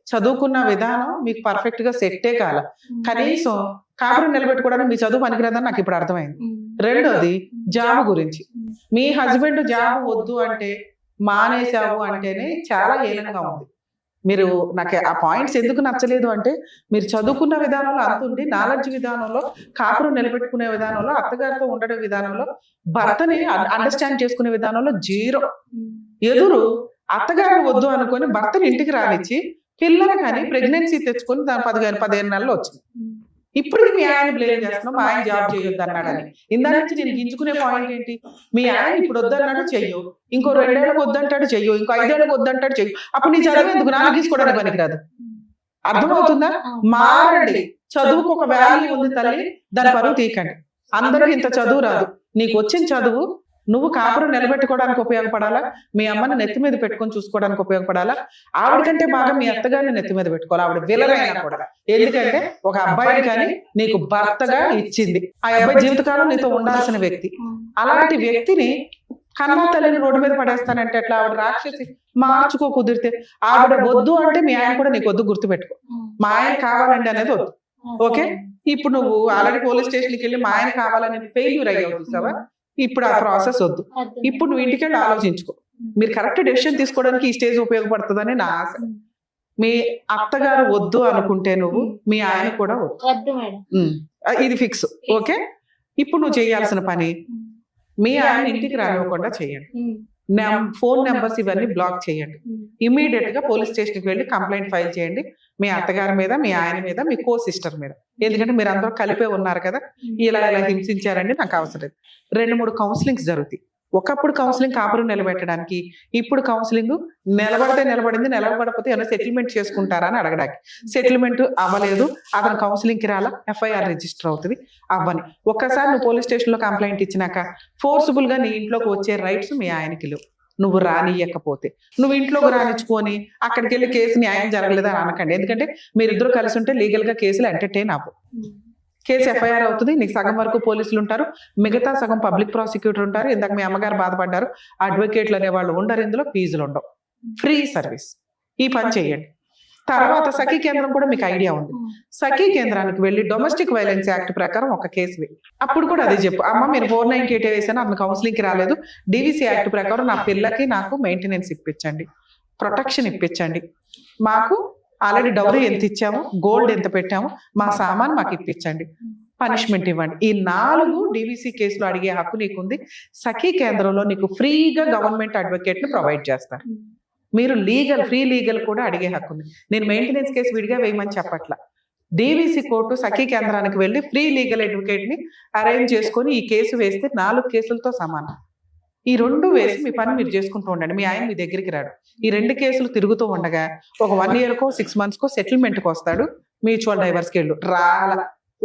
చదువుకున్న విధానం మీకు పర్ఫెక్ట్ గా సెట్టే కాల. కనీసం కాపురం నిలబెట్టుకోవడానికి మీ చదువు పనికిరాదని నాకు ఇప్పుడు అర్థమైంది. రెండోది జాబ్ గురించి. మీ హస్బెండ్ జాబ్ వద్దు అంటే మానేశావు అంటేనే చాలా హీనంగా ఉంది. మీరు నాకు ఆ పాయింట్స్ ఎందుకు నచ్చలేదు అంటే, మీరు చదువుకున్న విధానంలో అంతుంది, నాలెడ్జ్ విధానంలో, కాపురం నిలబెట్టుకునే విధానంలో, అత్తగారితో ఉండడం విధానంలో, భర్తని అండర్స్టాండ్ చేసుకునే విధానంలో 0. ఎదురు అత్తగారిని వద్దు అనుకొని భర్తని ఇంటికి రానిచ్చి పిల్లలు కానీ ప్రెగ్నెన్సీ తెచ్చుకొని దాని 15 నెలలు వచ్చింది. ఇప్పుడు మీ ఆయన బ్లేమ్ చేస్తున్నావు, మా ఆయన జాబ్ చేయొద్దు అన్నాడని. ఇందా నుంచి నేను గింజుకునే పాయింట్ ఏంటి? మీ ఆయన ఇప్పుడు వద్దన్నాడు చెయ్యు, ఇంకో 2 ఏళ్ళకి వద్దంటాడు చెయ్యు, ఇంకో 5 ఏళ్ళకి వద్దంటాడు చెయ్యు. అప్పుడు నీ చదువు ఎందుకు? నాన్న గీసుకోవడానికి పనికిరాదు. అర్థమవుతుందా? మారండి. చదువుకు ఒక వాల్యూ ఉంది తల్లి, దాని పరువు తీయకండి. అందరికి ఇంత చదువు రాదు. నీకు వచ్చిన చదువు నువ్వు కాపురం నిలబెట్టుకోవడానికి ఉపయోగపడాలా, మీ అమ్మని నెత్తి మీద పెట్టుకొని చూసుకోవడానికి ఉపయోగపడాలా, ఆవిడకంటే బాగా మీ అత్తగారిని నెత్తి మీద పెట్టుకోవాలి. ఆవిడ విలరైనా కూడా. ఎందుకంటే ఒక అబ్బాయిని కానీ నీకు భర్తగా ఇచ్చింది. ఆ అబ్బాయి జీవితకాలం నీతో ఉండాల్సిన వ్యక్తి. అలాంటి వ్యక్తిని కన్నా తల్లిని రోడ్డు మీద పడేస్తానంటే ఎట్లా? ఆవిడ రాక్షసి. మార్చుకో కుదిరితే. ఆవిడ వద్దు అంటే మీ ఆయన కూడా నీకు వద్దు, గుర్తుపెట్టుకో. మా ఆయన కావాలండి అనేది వద్దు. ఓకే? ఇప్పుడు నువ్వు ఆల్రెడీ పోలీస్ స్టేషన్కి వెళ్ళి మా ఆయన కావాలని ఫెయిల్యూర్ అయ్యావు చూసావా? ఇప్పుడు ఆ ప్రాసెస్ వద్దు. ఇప్పుడు నువ్వు ఇంటికి వెళ్ళి ఆలోచించుకో. మీరు కరెక్ట్ డెసిషన్ తీసుకోవడానికి ఈ స్టేజ్ ఉపయోగపడుతుందని నా ఆశ. మీ అత్తగారు వద్దు అనుకుంటే నువ్వు, మీ ఆయన కూడా వద్దు. ఇది ఫిక్స్. ఓకే? ఇప్పుడు నువ్వు చేయాల్సిన పని, మీ ఆయన ఇంటికి రానివ్వకుండా చేయండి. ఫోన్ నెంబర్స్ ఇవన్నీ బ్లాక్ చేయండి. ఇమీడియట్ గా పోలీస్ స్టేషన్కి వెళ్ళి కంప్లైంట్ ఫైల్ చేయండి. మీ అత్తగారి మీద, మీ ఆయన మీద, మీ కో సిస్టర్ మీద. ఎందుకంటే మీరు అందరూ కలిపే ఉన్నారు కదా, ఇలా హింసించారండి, నాకు అవసరం లేదు. 2-3 కౌన్సిలింగ్స్ జరుగుతాయి. ఒకప్పుడు కౌన్సిలింగ్ కాపురం నిలబెట్టడానికి, ఇప్పుడు కౌన్సిలింగ్ నిలబడితే నిలబడింది, నిలబడకపోతే ఏమైనా సెటిల్మెంట్ చేసుకుంటారా అని అడగడానికి. సెటిల్మెంట్ అవ్వలేదు, అతను కౌన్సిలింగ్ కి రాలా, FIR రిజిస్టర్ అవుతుంది. అవ్వని ఒక్కసారి నువ్వు పోలీస్ స్టేషన్ లో కంప్లైంట్ ఇచ్చినాక ఫోర్స్ఫుల్ గా నీ ఇంట్లోకి వచ్చే రైట్స్ మీ ఆయనకి లేవు. నువ్వు రానియకపోతే, నువ్వు ఇంట్లోకి రానిచ్చుకొని అక్కడికి వెళ్ళి కేసు న్యాయం జరగలేదని అనకండి. ఎందుకంటే మీరిద్దరు కలిసి ఉంటే లీగల్ గా కేసులు ఎంటర్టైన్ అవ్వు. కేసు FIR అవుతుంది. నీకు సగం వరకు పోలీసులు ఉంటారు, మిగతా సగం పబ్లిక్ ప్రాసిక్యూటర్ ఉంటారు. ఇందాక మీ అమ్మగారు బాధపడ్డారు, అడ్వకేట్లు అనే వాళ్ళు ఉండరు, ఇందులో ఫీజులు ఉండవు, ఫ్రీ సర్వీస్. ఈ పని చేయండి. తర్వాత సఖీ కేంద్రం కూడా మీకు ఐడియా ఉంది. సఖీ కేంద్రానికి వెళ్ళి డొమెస్టిక్ వైలెన్స్ యాక్ట్ ప్రకారం ఒక కేసు వేయి. అప్పుడు కూడా అదే చెప్పు, అమ్మ మీరు 498 వేసాను, అతను కౌన్సిలింగ్కి రాలేదు, డివిసి యాక్ట్ ప్రకారం నా పిల్లకి నాకు మెయింటెనెన్స్ ఇప్పించండి, ప్రొటెక్షన్ ఇప్పించండి, మాకు ఆల్రెడీ డౌరీ ఎంత ఇచ్చాము, గోల్డ్ ఎంత పెట్టాము, మా సామాన్ మాకు ఇప్పించండి, పనిష్మెంట్ ఇవ్వండి. ఈ 4 డివిసి కేసులు అడిగే హక్కు నీకుంది. సఖీ కేంద్రంలో నీకు ఫ్రీగా గవర్నమెంట్ అడ్వకేట్ ని ప్రొవైడ్ చేస్తారు. మీరు ఫ్రీ లీగల్ కూడా అడిగే హక్కు ఉంది. నేను మెయింటెనెన్స్ కేసు విడిగా వేయమని చెప్పట్లా. డివిసి కోర్టు సఖీ కేంద్రానికి వెళ్ళి ఫ్రీ లీగల్ అడ్వకేట్ ని అరేంజ్ చేసుకొని ఈ కేసు వేస్తే 4 కేసులతో సమానం. ఈ 2 వేసి మీ పని మీరు చేసుకుంటూ ఉండండి. మీ ఆయన మీ దగ్గరికి రాడు. ఈ 2 కేసులు తిరుగుతూ ఉండగా ఒక 1 yearకో 6 monthsకో సెటిల్మెంట్కి వస్తాడు. మ్యూచువల్ డైవర్స్కి వెళ్ళు రాల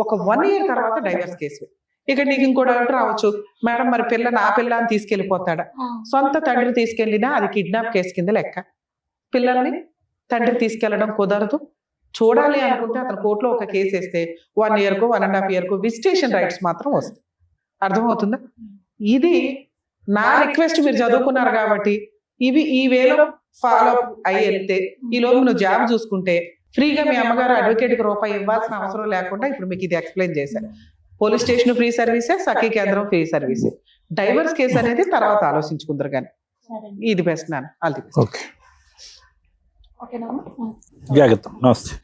ఒక 1 year తర్వాత డైవర్స్ కేసు. ఇక నీకు ఇంకో డౌట్ రావచ్చు, మేడం మరి నా పిల్లని తీసుకెళ్లిపోతాడా? సొంత తండ్రి తీసుకెళ్లినా అది కిడ్నాప్ కేసు కింద లెక్క. పిల్లల్ని తండ్రి తీసుకెళ్లడం కుదరదు. చూడాలి అనుకుంటే అతను కోర్టులో ఒక కేసు వేస్తే 1 yearకో 1.5 yearకో విజిటేషన్ రైట్స్ మాత్రం వస్తాయి. అర్థమవుతుందా? ఇది నా రిక్వెస్ట్. మీరు చదువుకున్నారు కాబట్టి ఈ వేలో ఫాలో అప్ అయ్యి వెళ్తే ఈ లోపు నువ్వు జాబ్ చూసుకుంటే ఫ్రీగా మీ అమ్మగారు అడ్వకేట్కి రూపాయి ఇవ్వాల్సిన అవసరం లేకుండా ఇప్పుడు మీకు ఇది ఎక్స్ప్లెయిన్ చేశారు. పోలీస్ స్టేషన్ ఫ్రీ సర్వీసే, సఖీ కేంద్రం ఫ్రీ సర్వీసే. డైవర్స్ కేసు అనేది తర్వాత ఆలోచించుకుందరు కానీ ఇది బెస్ట్ నాన్న. అది ఓకే, జాగ్రత్త. నమస్తే.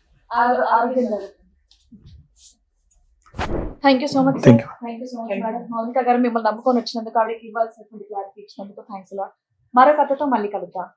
Thank you so much. Thank you. Thank you so much madam. Mounika గారు మిమ్మల్ని నమ్ముకొని వచ్చినందుకు, ఆవిడకి ఇవ్వాల్సినటువంటి క్లారిఫికేషన్ అందుకు థ్యాంక్స్ లాట్. మరో కథతో మళ్ళీ కలుద్దాం.